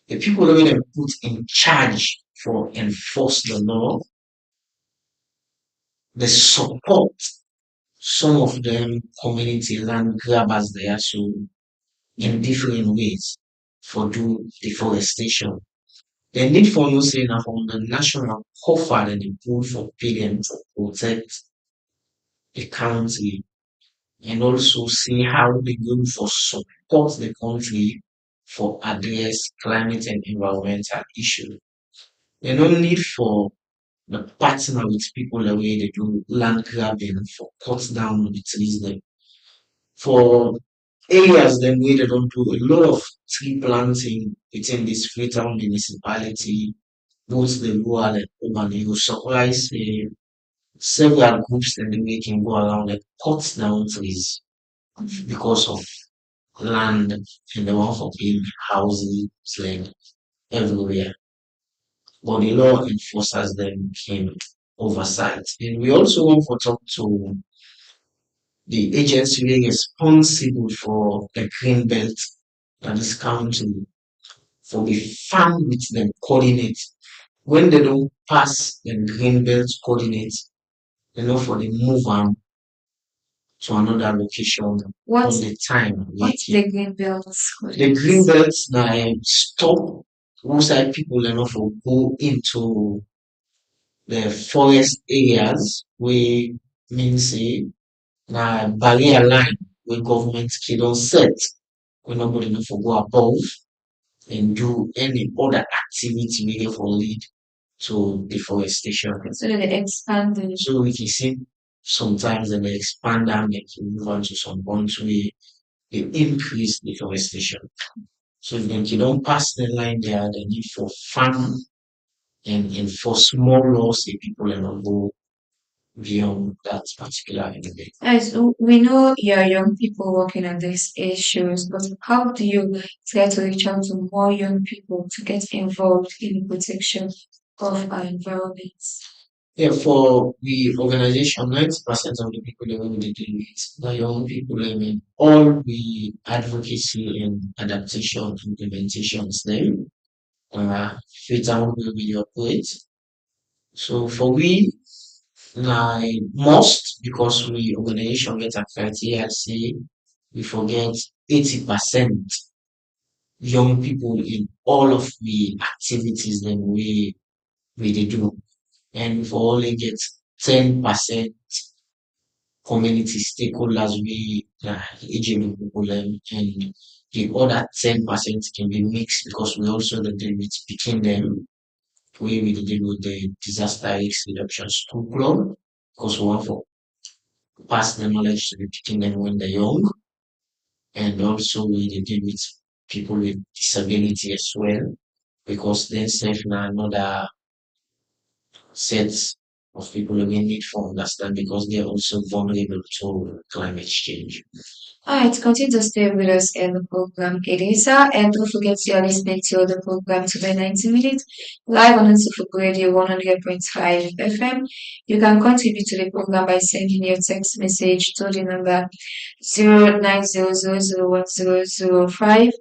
The people wey dem put in charge for enforce the law, the support some of them community land grabbers there so in different ways for do deforestation. They need for know say na from the national coffer dem dey pull for pay them to protect the country and also see how they go for support the country for address climate and environmental issue. They no need for the partner with people the way they do land grabbing for cut down the trees them. For areas then where they don't do a lot of tree planting within this Freetown municipality, both the rural and urban, you will surprise several groups that they making go around and cut down trees because of land and they want for build houses like everywhere. But the law enforcers then came oversight. And we also want to talk to the agency responsible for the green belt and this country for the farm with them coordinate. When they don't pass the green belt coordinate, they know for the move on to another location on the time. What's the green belts? The green belts now stop roadside people enough for go into the forest areas we mean say na barrier line wey government key don set wey nobody no for go above and do any other activity wey dey for lead to deforestation. So they expand the So we can see sometimes they may expand am and move on to some points where they increase deforestation. So if dem don't pass the line there, the need for farm and enforce more laws if people are not go beyond that particular element. Yes, we know you're young people working on these issues, but how do you try to reach out to more young people to get involved in the protection of our environment? Yeah, for the organization, 90% of the people that we deal with are young people. I mean, all the advocacy and adaptation implementations them, fit down where we operate. So for we, like most, because we organization get a criteria, say we forget 80% young people in all of the activities that we dey do. And we only get 10% community stakeholders we eligible people and the other 10% can be mixed because we also dey deal with picking them we will deal with the disaster risk reduction school club because we want for pass the knowledge to the picking them when they're young and also we dey deal with people with disability as well because then self now another sets of people who need for understand because they're also vulnerable to climate change. Alright, continue to stay with us in the program, Elisa, and don't forget you are listening to the program today 90 minutes live on HandsofHope Radio 100.5 FM. You can contribute to the program by sending your text message to the number 0900010005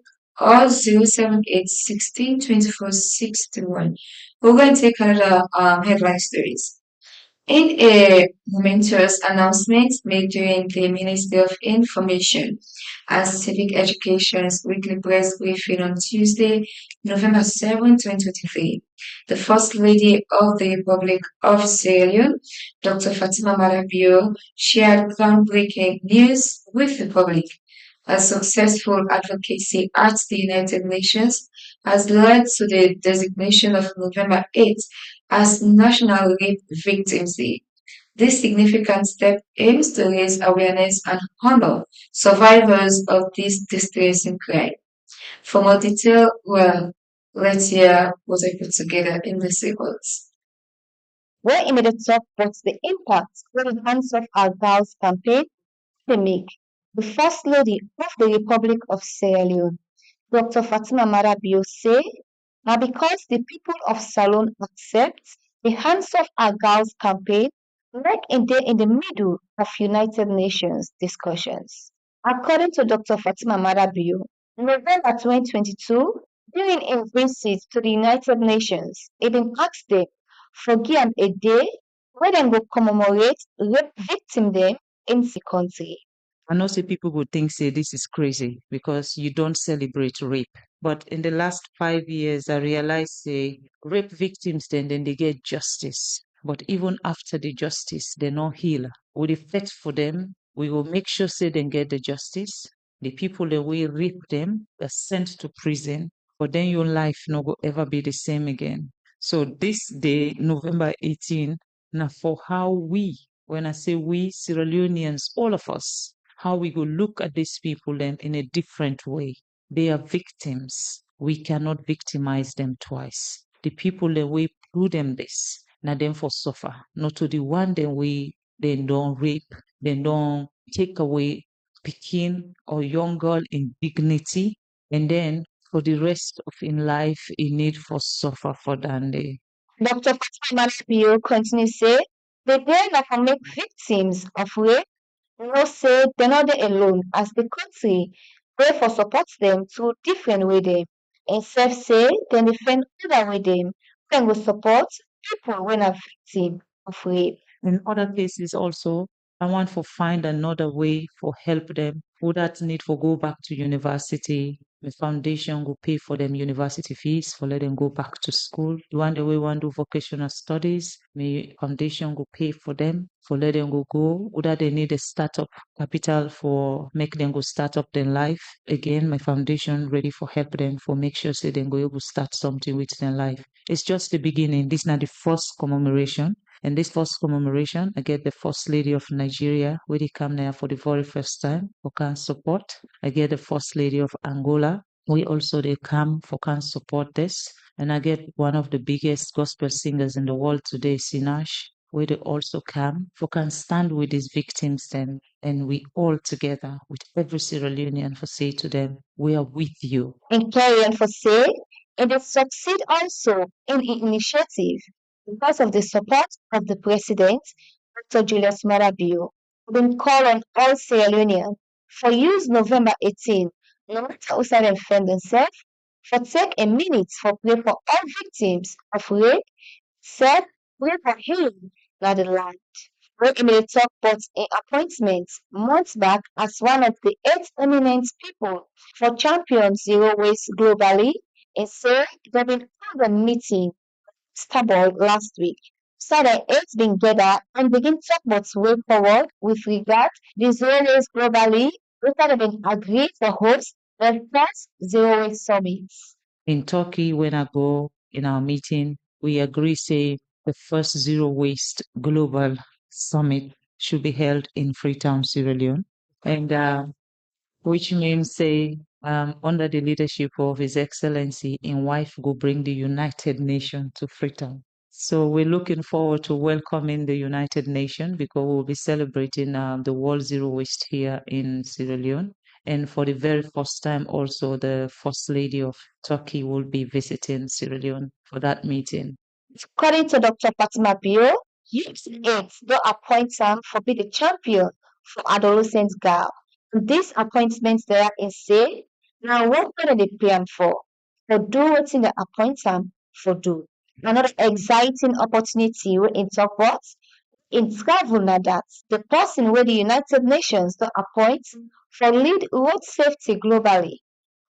or 078162461. We're going to take another headline stories. In a momentous announcement made during the Ministry of Information and Civic Education's weekly press briefing on Tuesday, November 7, 2023, the First Lady of the Republic of Sierra Leone, Dr. Fatima Marabio, shared groundbreaking news with the public. A successful advocacy at the United Nations has led to the designation of November 8th as National Rape Victims Day. This significant step aims to raise awareness and honor survivors of this distressing crime. For more detail, well, let's hear what I put together in this report. We're in the talk about the impact of the Hands of Our Girls campaign they make. The First Lady of the Republic of Sierra Leone, Dr. Fatima Marabio, say now because the people of Salon accept the Hands of Our Girls campaign like in the middle of United Nations discussions. According to Dr. Fatima Marabio, in November 2022, during a visit to the United Nations, it been asked them for give a day where they will commemorate rape victim day in the country. I know say people would think say this is crazy because you don't celebrate rape. But in the last 5 years, I realized say rape victims then they get justice. But even after the justice, they not heal. We dey fight for them. We will make sure say they get the justice. The people that we rape them are sent to prison. But then your life no go ever be the same again. So this day, November 18, now for how we, when I say we, Sierra Leoneans, all of us, how we go look at these people then in a different way. They are victims. We cannot victimize them twice. The people that we do them this, now them for suffer. Not to the one that we they don't rape, they don't take away pikin or young girl in dignity, and then for the rest of in life, he need for suffer for that day. Dr. Fatima Malapio continues say, the day na for make victims of rape no say they're not dey alone as the country dey for support them through different way dem. And sef say dem dey find other way dem wey go support people wey na victim of rape. In other cases also, I want to find another way for help them who that need for go back to university. The foundation will pay for them university fees for let them go back to school. The one the way want do vocational studies, the foundation will pay for them for let them go. Whether they need a startup capital for make them go start up their life. Again, my foundation ready for help them for make sure say they go able to start something with their life. It's just the beginning. This is not the first commemoration. And this first commemoration, I get the First Lady of Nigeria, where they come there for the very first time for can support. I get the First Lady of Angola, we also they come for can support this. And I get one of the biggest gospel singers in the world today, Sinash, where they also come for can stand with these victims then, and we all together with every Sierra Leonean for say to them, we are with you. And carrying for say, and they succeed also in the initiative because of the support of the President, Dr. Julius Marabio, been called on all Sierra Leoneans for use November 18, no matter who side them find themselves, for take a minute for pray for all victims of rape, said, pray for healing, not the land. Where Emily talk about an appointment months back as one of the 8 eminent people for Champion Zero Waste globally, and said they've been held a meeting Starboard last week. Said that it's been gathered and begin talk about way forward with regard the zero waste globally, which have been agreed to host the first zero waste summit. In Turkey, when I go in our meeting, we agree say the first zero waste global summit should be held in Freetown, Sierra Leone. And which means say under the leadership of His Excellency in wife go bring the United Nations to Freetown. So we're looking forward to welcoming the United Nations because we'll be celebrating the World Zero Waste here in Sierra Leone. And for the very first time also the First Lady of Turkey will be visiting Sierra Leone for that meeting. According to Dr. Fatima Bio, Youth Aids don't appoint Sam for be the champion for adolescent girl. This appointment there is say, now what can they plan for do what in the appoint Sam for do. Another exciting opportunity we in talk about in travel na that the person where the United Nations to appoint for lead road safety globally.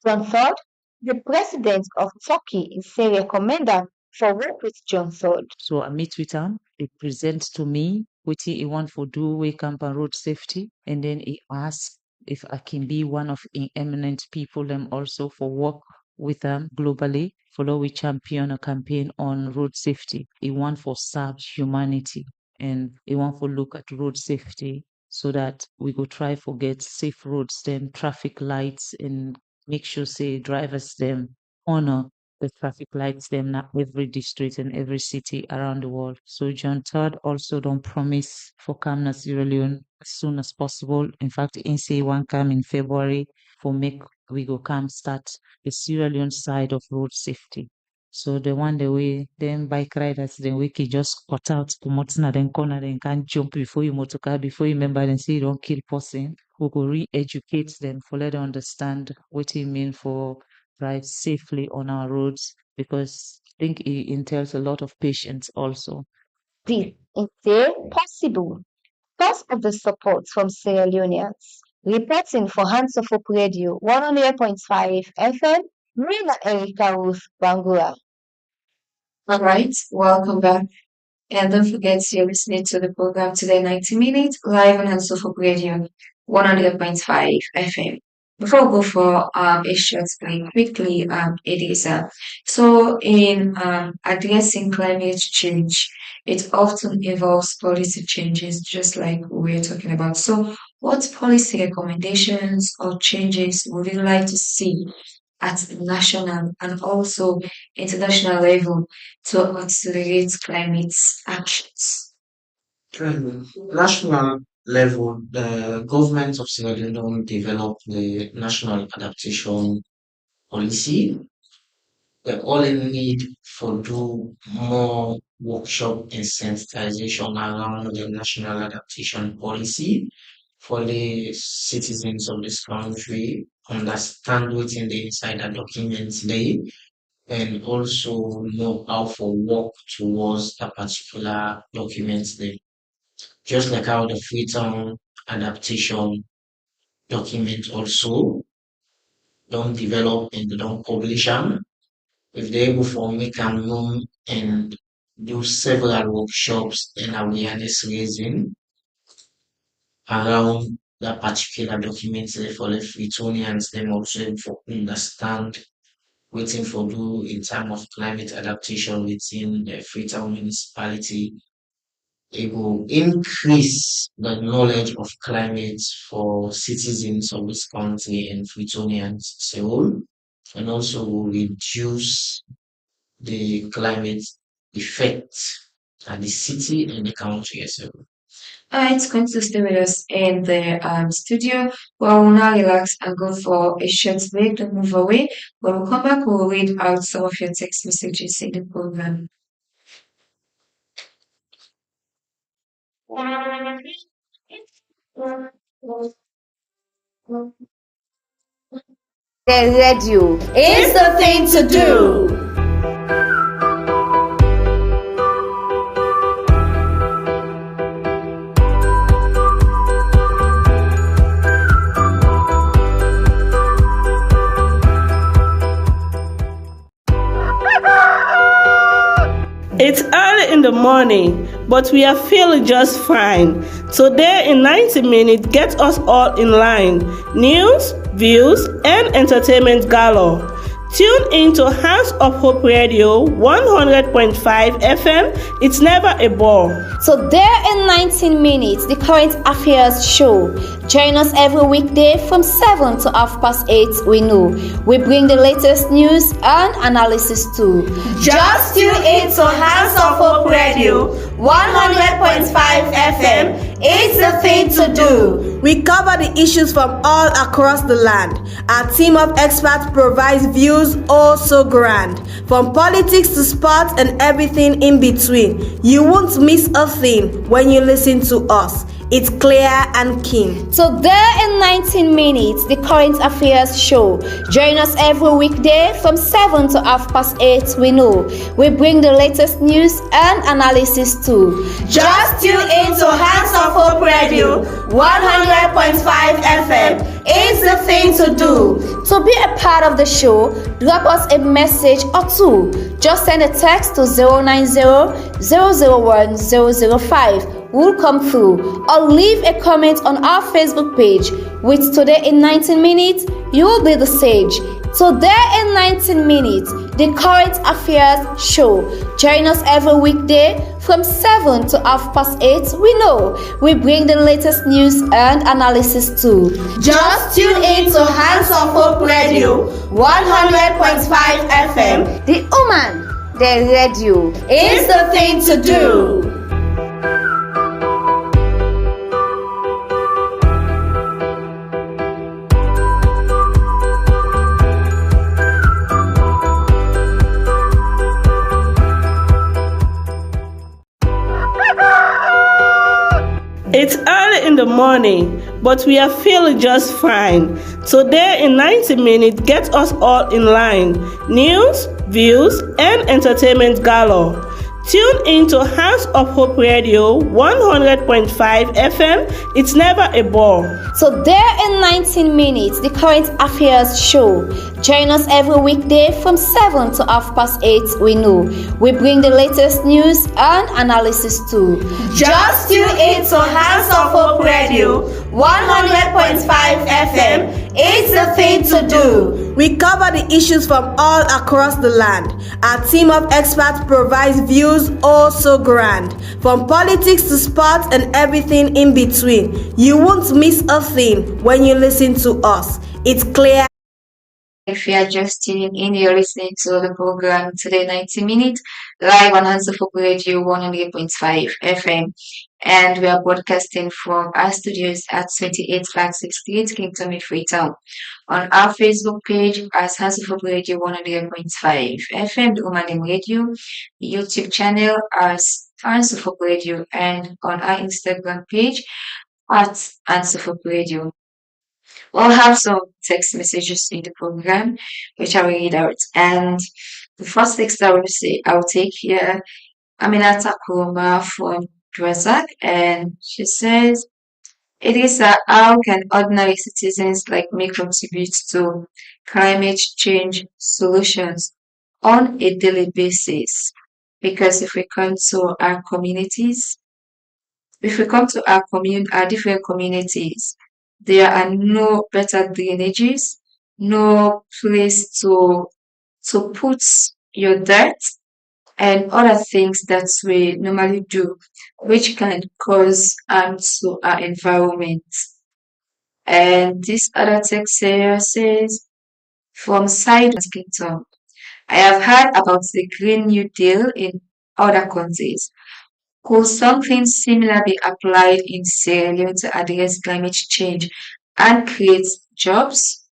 One third, the president of Turkey is say recommend am for work with John Third. So I meet with him, he presents to me what he want for do way camp and road safety, and then he asks if I can be one of the eminent people them also for work with them globally, follow we champion a campaign on road safety. He want for serve humanity and he want for look at road safety so that we go try for get safe roads, them traffic lights and make sure say drivers them honor the traffic lights them now every district and every city around the world. So John Todd also don't promise for come na Sierra Leone as soon as possible. In fact, in say one come in February for make we go come start the Sierra Leone side of road safety. So the one the way them bike riders then we can just cut out to motina then corner then can't jump before you motorcar before you remember and say you don't kill person. We go re-educate them for let them understand what it mean for drive safely on our roads because I think it entails a lot of patience also. This is say possible because of the support from Sierra Leoneans. Reporting for HandsofHope Radio 100.5 FM, Rina Erika Ruth Bangura. All right, welcome back. And don't forget you're listening to the program today, 90 Minutes, live on HandsofHope Radio 100.5 FM. Before we go for a short break, quickly, it is so in addressing climate change, it often involves policy changes, just like we're talking about. So, what policy recommendations or changes would you like to see at national and also international level to accelerate climate actions? National level, the government of Sierra Leone developed the national adaptation policy. They all in need for do more workshop and sensitization around the national adaptation policy for the citizens of this country, understand what's in the inside the documents they, and also know how to work towards a particular documents they. Just like how the Freetown adaptation document also don't develop and they don't publish them. If they're able to make them known and do several workshops and awareness raising around that particular documents for the Freetonians, them also able to understand waiting for do in terms of climate adaptation within the Freetown municipality. It will increase the knowledge of climate for citizens of this country and Freetonians as a whole, and also will reduce the climate effect at the city and the country as a whole. It's going to stay with us in the studio. Well, we'll now relax and go for a short break. Don't move away. When we come back, we'll read out some of your text messages in the program. The radio is the thing to do. It's early in the morning, but we are feeling just fine. Today in 90 minutes, get us all in line. News, views, and entertainment galore. Tune in to Hands of Hope Radio 100.5 FM. It's never a bore. So there in 19 minutes, the current affairs show. Join us every weekday from 7 to 8:30 we know. We bring the latest news and analysis too. Just tune in to Hands of Hope Radio 100.5 FM. It's the thing to do. We cover the issues from all across the land. Our team of experts provides views so grand. From politics to sports and everything in between. You won't miss a thing when you listen to us. It's clear and keen. So there in 19 minutes, the current affairs show. Join us every weekday from 7 to 8:30 we know. We bring the latest news and analysis too. Just tune in to Hands of Hope Radio 100.5 FM. It's the thing to do. To be a part of the show, drop us a message or two. Just send a text to 090 001 005. Will come through, or leave a comment on our Facebook page. With Today in 19 minutes, you will be the sage. So there in 19 minutes, the current affairs show. Join us every weekday from 7 to 8:30 we know. We bring the latest news and analysis too. Just tune in to Hands of Hope Radio 100.5 FM. The woman, the radio is the thing to do. It's early in the morning, but we are feeling just fine. Today in 90 minutes, get us all in line. News, views, and entertainment galore. Tune in to Hands of Hope Radio 100.5 FM. It's never a bore. So there in 19 minutes, the current affairs show. Join us every weekday from 7 to 8:30 we know. We bring the latest news and analysis too. Just tune in to Hands of Hope Radio 100.5 FM. It's the thing to do. We cover the issues from all across the land. Our team of experts provides views so grand. From politics to sports and everything in between. You won't miss a thing when you listen to us. It's clear. If you are just tuning in, you're listening to the program Today 90 Minutes live on Hands of Hope Radio 100.5 FM. and we are broadcasting from our studios at 28 Flat 68 Kingdom in Freetown. On our Facebook page as HandsofHope Radio 100.5 FM, the Woman Radio, YouTube channel as HandsofHope Radio, and on our Instagram page at HandsofHope Radio. We'll have some text messages in the program, which I will read out. And the first text I'll take here, Aminata Kuruma from Drazak, and she says, it is how can ordinary citizens like me contribute to climate change solutions on a daily basis? Because if we come to our communities, if we come to our different communities, there are no better drainages, no place to put your dirt and other things that we normally do, which can cause harm to our environment. And this other text here says, from Side Kingdom, I have heard about the Green New Deal in other countries. Could something similar be applied in Sierra Leone to address climate change and create jobs?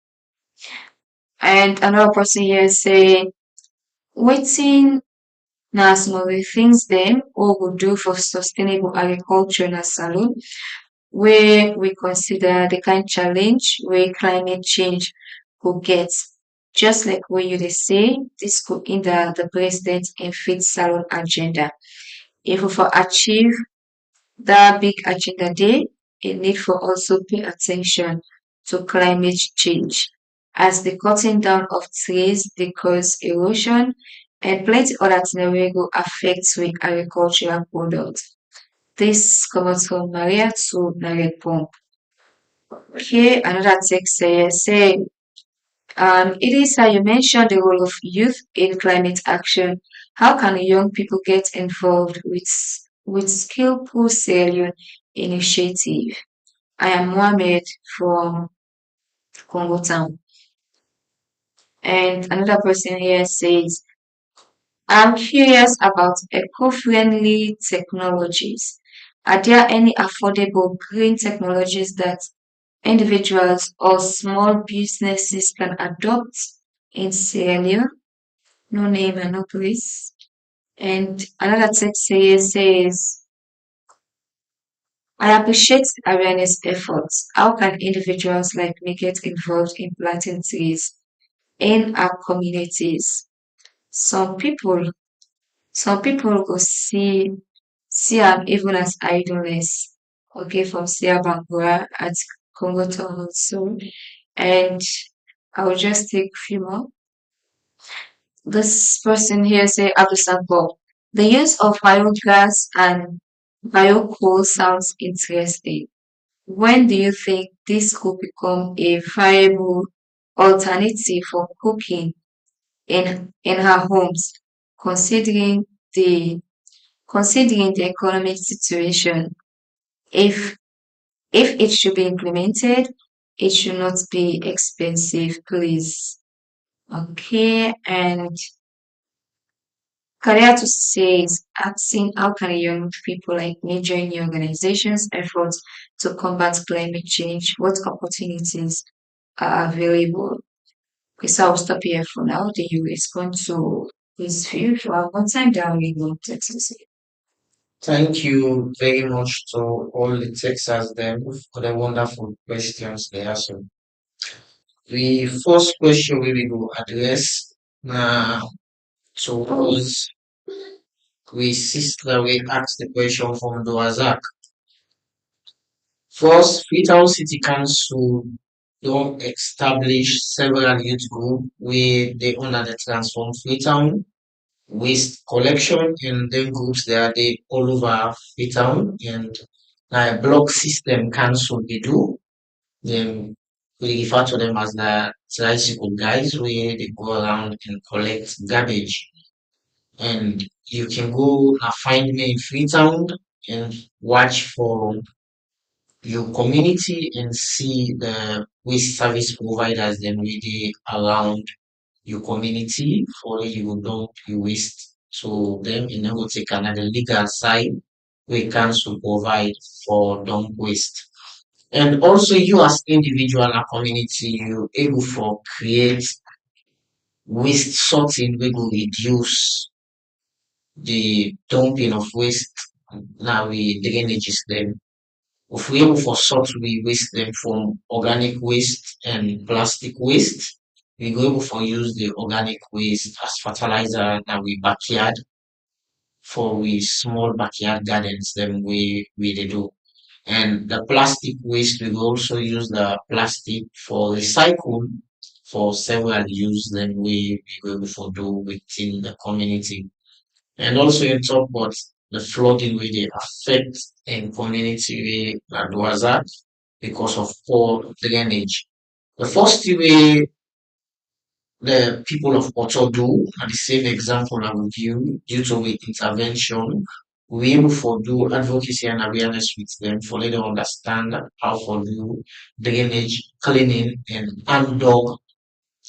And another person here saying, waiting na some of the things then what we do for sustainable agriculture na salon, where we consider the kind challenge where climate change could get. Just like what you dey say, this could hinder the president in fit salon agenda. If we for achieve that big agenda day, a need for also pay attention to climate change as the cutting down of trees they cause erosion and plenty other things wey go affect with agricultural products. This comes from Maria to Nared Pump. Here another text say it is how you mentioned the role of youth in climate action. How can young people get involved with skillful Sierra initiative? I am Mohammed from Congo Town. And another person here says, I'm curious about eco-friendly technologies. Are there any affordable green technologies that individuals or small businesses can adopt in Sierra Leone? No name and no place. And another text here says, I appreciate awareness efforts. How can individuals like me get involved in planting trees in our communities? Some people, some people go see am even as idleness. Okay, from Sia Bangura at Congo Town also. And I will just take a few more. This person here say Abdul. The use of biogas and biocoal sounds interesting. When do you think this could become a viable alternative for cooking in our homes, considering the considering the economic situation? If if it should be implemented, it should not be expensive, please. Okay, and Kariatu says, asking how can young people like me join your organization's efforts to combat climate change? What opportunities are available? Okay, so I'll stop here for now. Then you respond to his view for one time down in your Texas. Thank you very much to all the Texas them for the wonderful questions they asked. The first question we will address now towards we sister we asked the question from Doazak. First, Freetown City Council don't establish several youth groups where they own and they transform Freetown waste collection and then groups there they all over Freetown and a block system council they do. Then we refer to them as the tricycle guys where they go around and collect garbage. And you can go and find me in Freetown and watch for your community and see the waste service providers then really around your community for you dump your waste. So then you know take another legal side we council provide for dump waste. And also you as individual and community, you able for create waste sorting we will reduce the dumping of waste. Now we drainages them. If we able for sort we waste them from organic waste and plastic waste, we go able for use the organic waste as fertilizer now we backyard for we small backyard gardens then we they do. And the plastic waste we will also use the plastic for recycle for several use then we go able for do within the community. And also you talk about the flooding wey dey affect in community wey na because of poor drainage. The first thing wey the people of Ocho do, and the same example I will give due to the intervention, we able for do advocacy and awareness with them for let them understand how for do drainage, cleaning and dog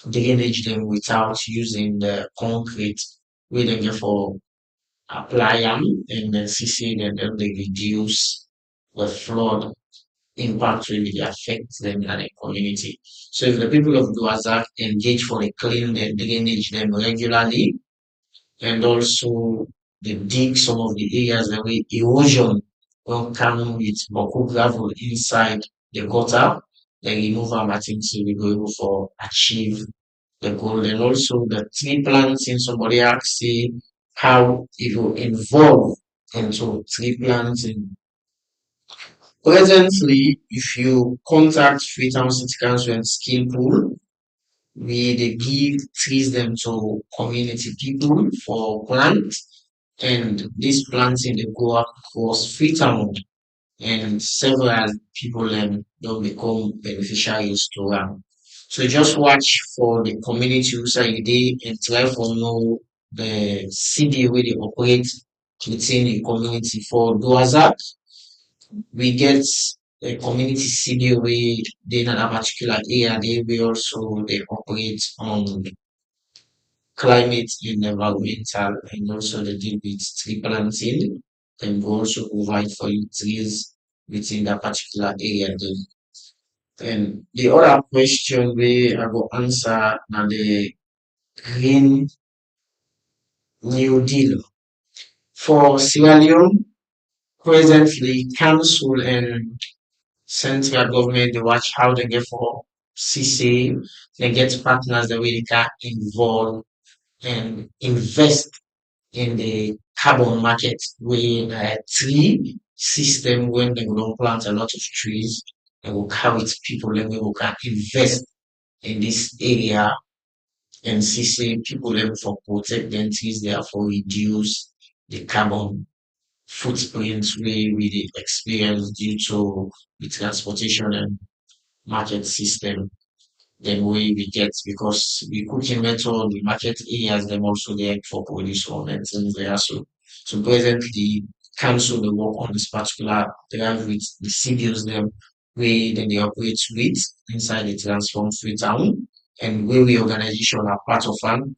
drainage them without using the concrete wey dem get for apply them and then CC and then they reduce the flood impact really affect them and the community. So if the people of Duazak engage for a clean and drainage them regularly and also they dig some of the areas the way erosion will come with Boku gravel inside the gutter, they remove them. I think so we go able for achieve the goal. And also the tree planting, somebody asked say how it will involve into tree planting. Presently, if you contact Freetown City Council and Skill Pool, they give trees them to community people for plant, and this planting they go across Freetown, and several people don't become beneficiaries to them. So just watch for the community website day and try for know the CD where they operate within the community. For Doazak, we get a community CD where they in a particular area they will also they operate on climate and environmental and also they deal with tree planting and we also provide for you trees within that particular area then. And the other question we I go answer now the Green New Deal. For Sierra Leone, presently council and central government they watch how they get for CC, they get partners the way they can involve and invest in the carbon market with a tree system when they will plant a lot of trees and will carry it people and we will can invest in this area and see people level for protect them trees therefore reduce the carbon footprint we dey experience due to the transportation and market system then we get because the cooking method, the market areas them also there for pollution and things there. So presently council they work on this particular drive with the CDOs them where then they operate with inside the transform free town and where we organization are part of them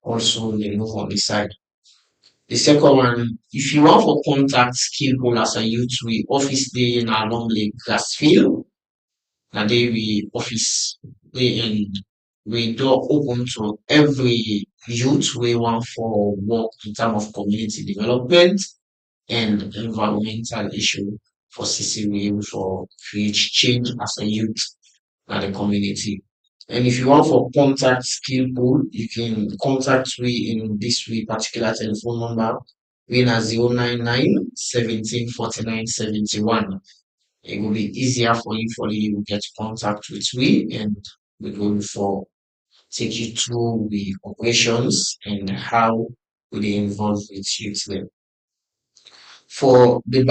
also they move on the side. The second one, if you want for contact skill pool as a youth, we office day in our normally Grassfield. Now they we office day and we door open to every youth we want for work in terms of community development and environmental issue for CCW for create change as a youth in the community. And if you want for contact skill pool, you can contact me in this way particular telephone number. We na 099 17 49 71. It will be easier for you for you to get contact with me and we're going for take you through the operations and how we involve with you today. For the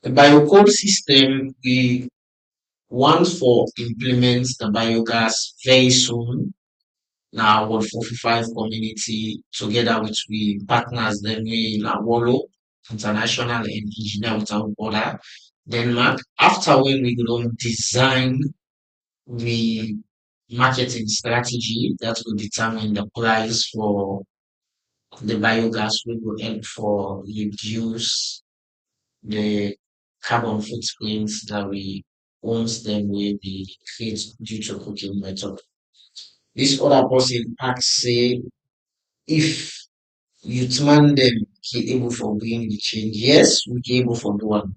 biocode system, we want for implement the biogas very soon. Now, World 45 community together with we partners, then we in Awolo International and Engineer Without Border, Denmark. After when we don't design the marketing strategy that will determine the price for the biogas will help for reduce the carbon footprints that we once them will be create due to cooking method. This other person asks say if youth man them he able for bring the change. Yes, we able for do one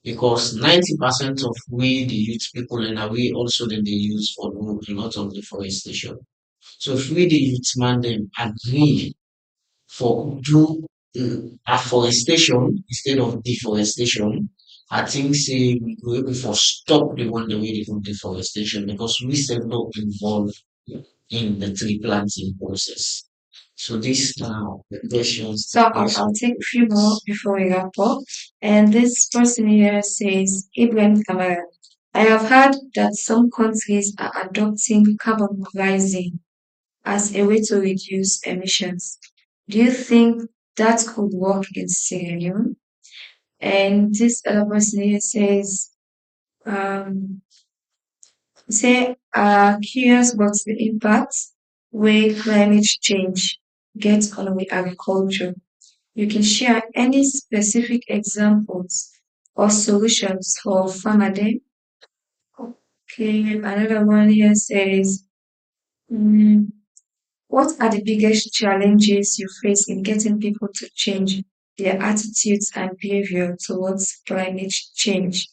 because 90% of we the youth people in a way also then they use for do a lot of deforestation. So if we the youth man them agree for do afforestation instead of deforestation, I think say we go able for stop the one the way they do deforestation because we still not involved in the tree planting process. So this now the questions. So I'll take a few more before we wrap up. And this person here says, Ibrahim Kamara, I have heard that some countries are adopting carbon pricing as a way to reduce emissions. Do you think that could work in Sierra Leone? And this other person here says, um, say, curious about the impact where climate change gets on with agriculture. You can share any specific examples or solutions for farmer day. Okay, another one here says, mm, what are the biggest challenges you face in getting people to change their attitudes and behavior towards climate change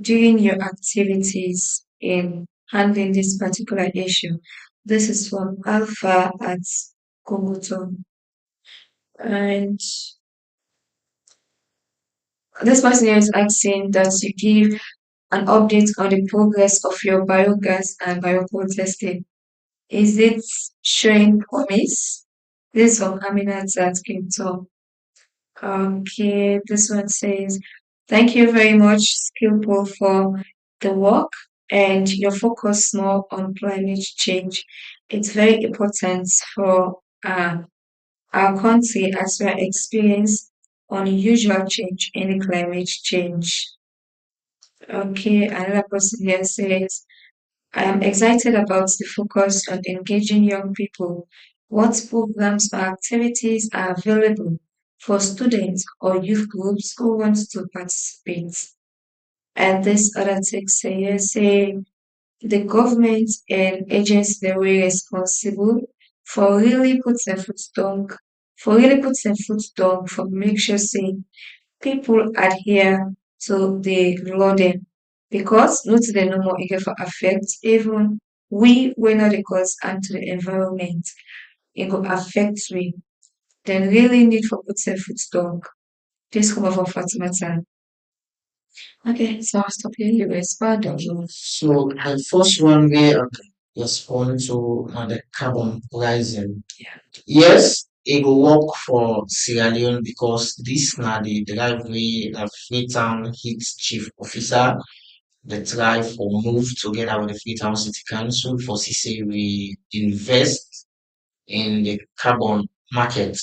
during your activities in handling this particular issue? This is from Alpha at Komoto. And this person here is asking that you give an update on the progress of your biogas and biocoal testing. Is it showing promise? This is from Aminat at Kington. Okay, this one says, thank you very much, Skillful, for the work and your focus more on climate change. It's very important for our country as we are experiencing unusual change in climate change. Okay, another person here says, I am excited about the focus on engaging young people. What programs or activities are available for students or youth groups who want to participate? And this other text here say the government and agencies that were responsible for really put their foot down, for make sure say people adhere to the law dem because not the no more e get for affect even we wey no dey cause harm to the environment. E go affect we. Dem really need for put their foot down. Dis come from Fatimata. Okay, so I'll stop here. You respond. So the first one where I can respond to the carbon pricing. Yes, it will work for Sierra Leone because this na the driveway that Freetown hit chief officer the try for move together with the Freetown City Council for say we invest in the carbon market.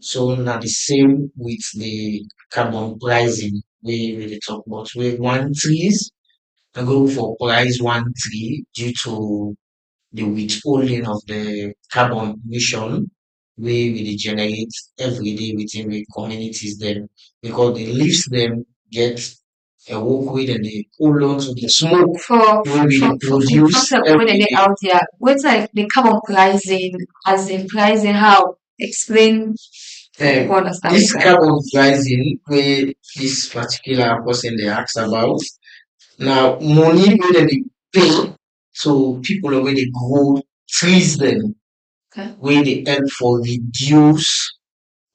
So now the same with the carbon pricing we dey talk about we one trees I go for price 1 tree due to the withholding of the carbon emission we dey generate every day within the communities dem because the leaves dem get a walkway dem dey hold on to the smoke wey we dey produce When every they day. out there, what's like the carbon pricing, as in pricing how? Explain understand This that. carbon pricing wey this particular person dey ask about na money wey dem dey pay to people wey dey grow trees dem Okay. wey dey help for reduce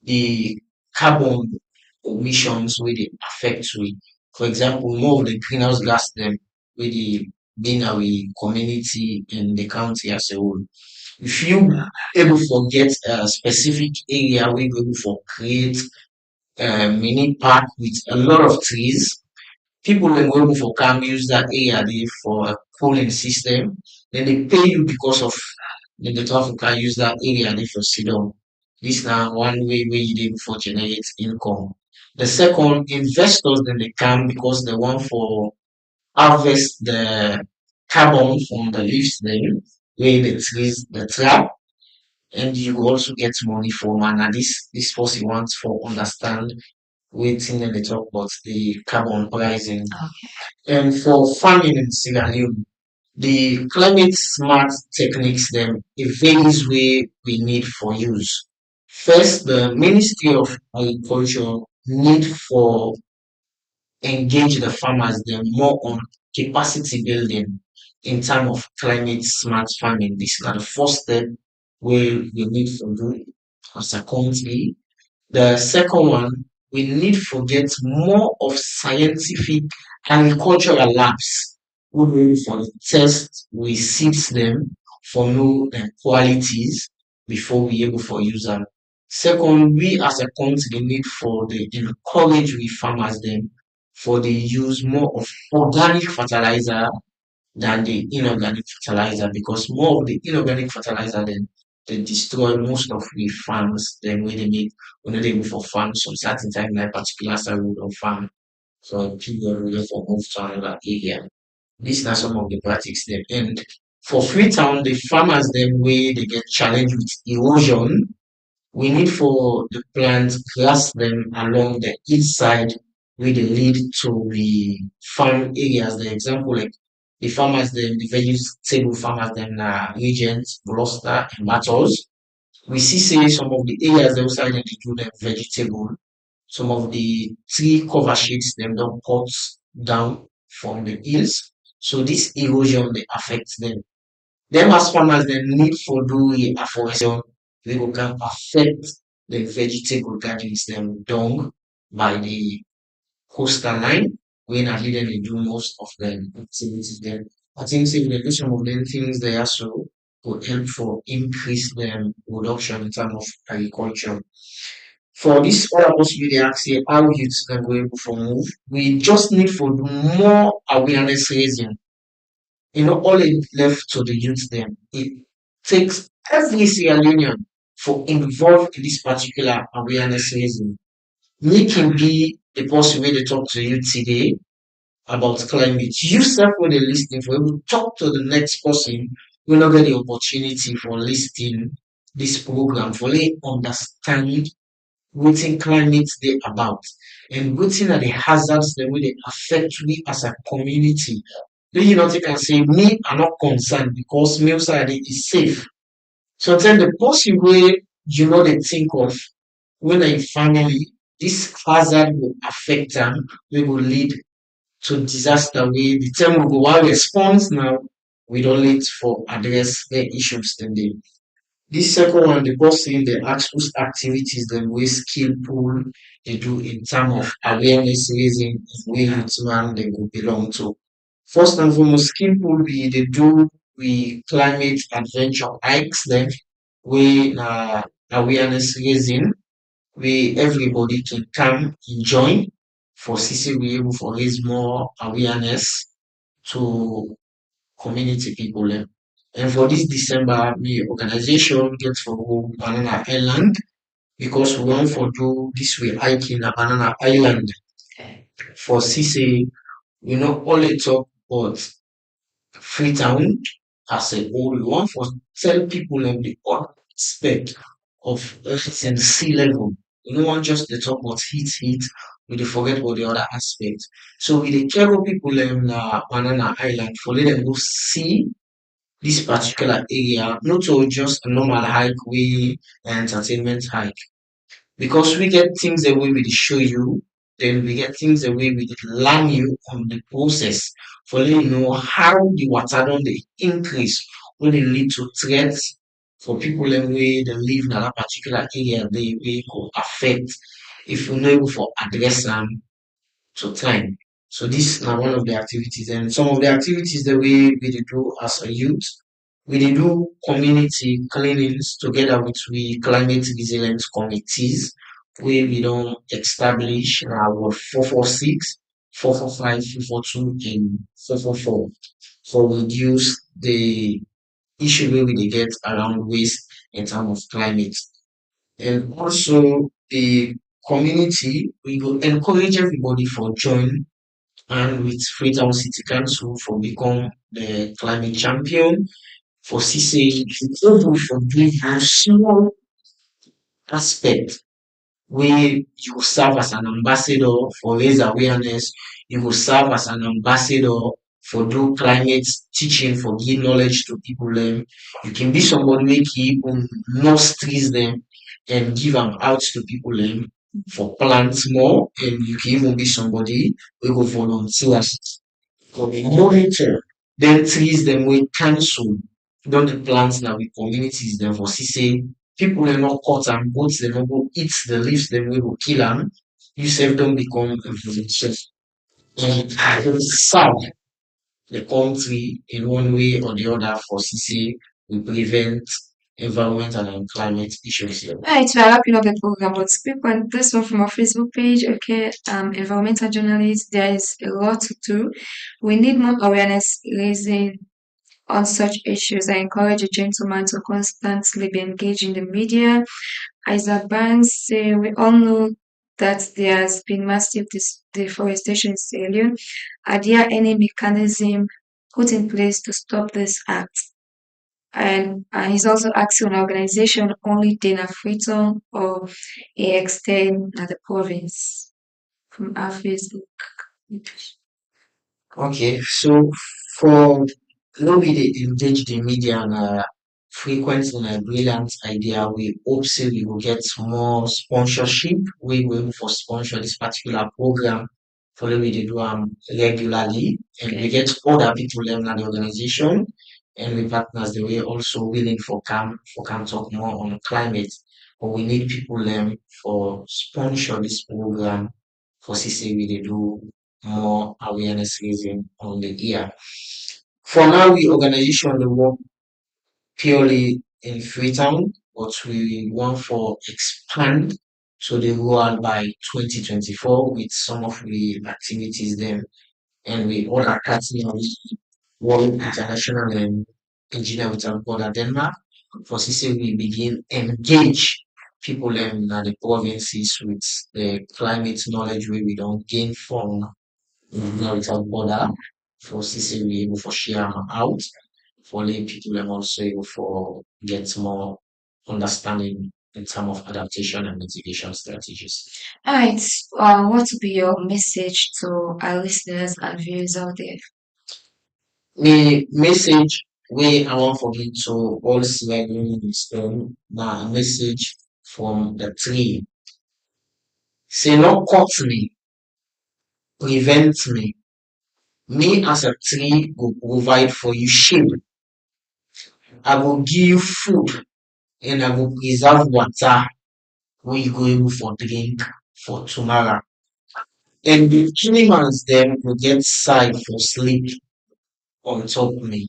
the carbon emissions wey dey affect we. For example, more of the greenhouse gas dem wey dey be in our community in the county as a whole. If you able for get a specific area wey go able for create a mini park with a lot of trees, people dem go able for come use that area dey for a cooling system. Then they pay you because of the traffic can use that area dey for sit down. This na one way wey you dey able for generate income. The second, investors then they come because they want for harvest the carbon from the leaves then wey the trees the trap and you also get money for man. And this person wants for understand waiting and they talk about the carbon pricing. And for farming in Sierra Leone, the climate smart techniques them it varies way we need for use. First, the Ministry of Agriculture need for engage the farmers then more on capacity building in terms of climate smart farming. This is the first step where we need to do as a country. The second one, we need to get more of scientific agricultural labs who will for the test we seeds them for know the qualities before we able for use them. Second, we as a country need for the encourage we farmers them for the use more of organic fertilizer than the inorganic fertilizer because more of the inorganic fertilizer then they destroy most of the farms then when they make when they move for farm some certain time like particular road of farm so people really for move to another area. These are some of the practices them and for Freetown the farmers them way they get challenged with erosion we need for the plant grass them along the hillside where they lead to the farm areas. The example like the farmers them, the vegetable farmers them Regent, Gloucester and Battles. We see say some of the areas outside them they do them vegetable. Some of the tree cover sheets them don't cut down from the hills. So this erosion they affects them. Them as farmers dem need for do afforestation wey go can affect the vegetable gardens dem dung by the coastal line wey na there dem dey do most of dem activities dem. I think say we dey do some of dem things there so go help for increase dem production in terms of agriculture. For this other person wey dey ask say how youth dem go able for move, we just need for do more awareness raising all it left to the youth them. It takes every Sierra Leonean for involved in this particular awareness raising. Make him be the person where they talk to you today about climate. You self when they listening for able to talk to the next person will not get the opportunity for listening this program for they understand wetin climate dey about and wetin are the hazards dem wey dey affect we as a community. Make you not take am say me I not concerned because me outside is safe. Sometimes the person wey you no dey think of when na im family this hazard will affect am wey go lead to disaster wey the time we go wan response now we don late for address the issues dem dey. This second one, the person they ask whose activities them wey skillful they do in terms of awareness raising where youth man they go belong to. First and foremost, skillful be they do we climate adventure hikes them we awareness raising where everybody can come and join for CC we able for raise more awareness to community people dem. And for this December, the organization get for go Banana Island because we want for do this way hiking at Banana Island for CC, only talk about Freetown as a whole. We want for tell people and the aspect of earth and sea level. We don't want just to talk about heat, we dey forget about the other aspect. So we dey carry people in Banana Island for let them go see this particular area, not to just a normal hike, we entertainment hike. Because we get things the way we dey show you, then we get things the way we dey learn you on the process for let you know how the water don dey increase when dey lead to threats for people dem wey dey live in that particular area they wey go affect if we no able for address am to time. So this na one of the activities and some of the activities that we dey do as a youth. We dey do community cleanings together with we climate resilience committees wey we don establish in our 446, 445, 442 and 444 for reduce the issue wey we dey get around waste in terms of climate. And also the community, we go encourage everybody for join and with Freetown City Council for become the climate champion for CC, able for doing a small aspect where you serve as an ambassador for raise awareness, you will serve as an ambassador for do climate teaching, for give knowledge to people. You can be somebody where you even know streets them and give them out to people for plants more, and you can even be somebody who go volunteer for the monitor, then trees them with cancel, don't the plants now with communities them for see say people are not cut and goats they no go eat the leaves them we will kill them. You self don't become a volunteer and serve the country in one way or the other for see say we prevent environmental and climate issues here. Right, we are wrapping up the program, but quick one, this one from our Facebook page, okay, environmental journalists, there is a lot to do. We need more awareness raising on such issues. I encourage a gentleman to constantly be engaged in the media. Isaac Barnes say we all know that there has been massive deforestation in Sierra Leone. Are there any mechanism put in place to stop this act? And he's also asking an organization only Dana Freeton or a extend at the province from our Facebook. Okay, so for when we dey engage the media and frequent and a brilliant idea, we hope say we will get more sponsorship. We will for sponsor this particular program for the way they do regularly, and we get other people in the organization and we partners the way also willing for come talk more on climate. But we need people for sponsor this program for CC we dey do more awareness raising on the ear. For now, we organization the work purely in Freetown, but we want for expand to the world by 2024 with some of the activities then, and we all are partnering with World International and Engineer Without Border Denmark. For CC, we begin engage people in the provinces with the climate knowledge where we don't gain from Engineer Without Border. For CC, we able for share am out for lay people and also able for get more understanding in terms of adaptation and mitigation strategies. All right, what would be your message to our listeners and viewers out there? The message we I want for me to all Sierra now a message from the tree. Say not cut me, prevent me. Me as a tree will provide for you shade. I will give you food and I will preserve water where you go able for drink for tomorrow. And the animals them will get side for sleep on top of me.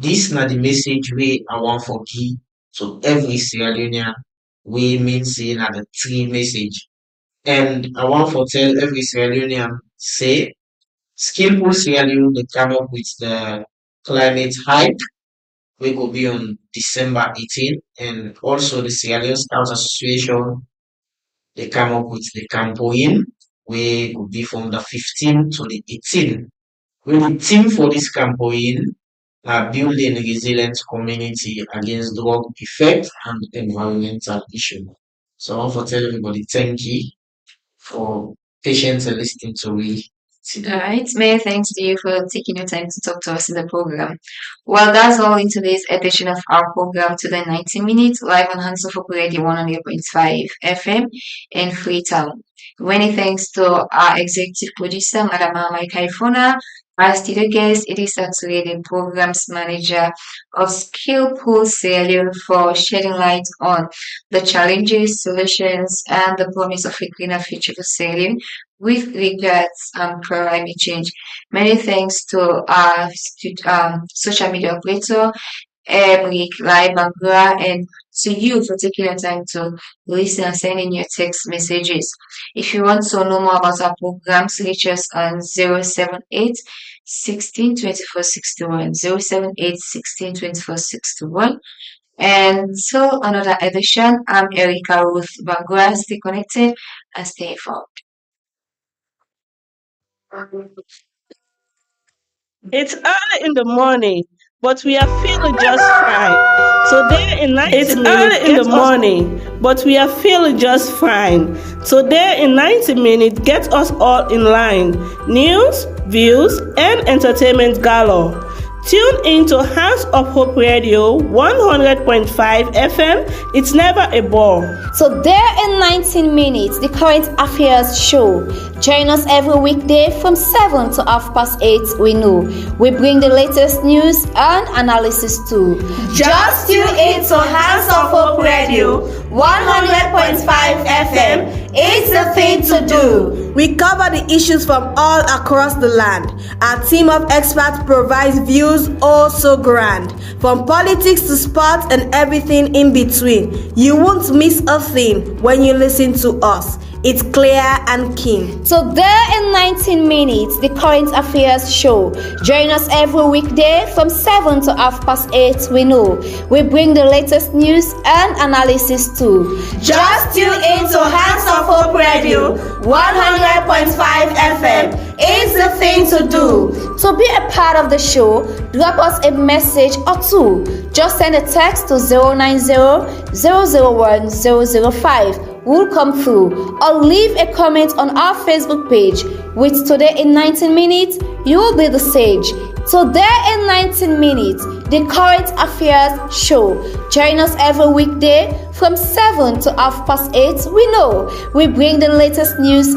This na the message wey I want for give to every Sierra Leonean wey mean say na the tree message. And I want for tell every Sierra Leonean say skillful Sierra Leone dey come up with the climate hike wey go be on December 18, and also the Sierra Leone Scouts Association they come up with the campaign wey go be from the 15 to the 18. Wey the theme for this campaign na building a resilient community against drug effect and environmental issue. So I want to tell everybody thank you for patiently listening to me All today. right, many thanks to you for taking your time to talk to us in the program. Well, that's all in today's edition of our program, Today 90 Minutes, live on HandsofHope Radio 100.5 FM in Freetown. Many thanks to our executive producer, Madam Mike Haifona, our studio guest, Elisa Ture, the programs manager of Skill Pool Sierra for shedding light on the challenges, solutions, and the promise of a cleaner future for Sierra with regards climate change. Many thanks to our social media operator, Eric Lai Bangura, and to you for taking your time to listen and send in your text messages. If you want to know more about our programs, reach us on 078 16 24 61. 078 16 24 61. And till another edition, I'm Erica Ruth Bangura. Stay connected and stay informed. It's early in the morning, but we are feeling just fine. Today in 90 minutes, early in the morning, but we are feeling just fine. Today in 90 minutes, get us all in line. News, views, and entertainment galore. Tune in to Hands of Hope Radio 100.5 FM. It's never a bore. So there in 19 minutes, the current affairs show. Join us every weekday from 7 to 8:30. We know we bring the latest news and analysis too. Just tune in to Hands of Hope Radio 100.5 FM. It's the thing to do. We cover the issues from all across the land. Our team of experts provides views so grand. From politics to sports and everything in between. You won't miss a thing when you listen to us. It's clear and keen. So there in 19 minutes, the current affairs show. Join us every weekday from 7 to 8:30. We know we bring the latest news and analysis too. Just tune in to Hands of Hope Radio 100.5 FM. It's the thing to do. To be a part of the show, drop us a message or two. Just send a text to 090 001 005. Will come through, or leave a comment on our Facebook page. With Today in 19 minutes, you will be the sage. So there in 19 minutes, the current affairs show. Join us every weekday from 7 to 8:30. We know we bring the latest news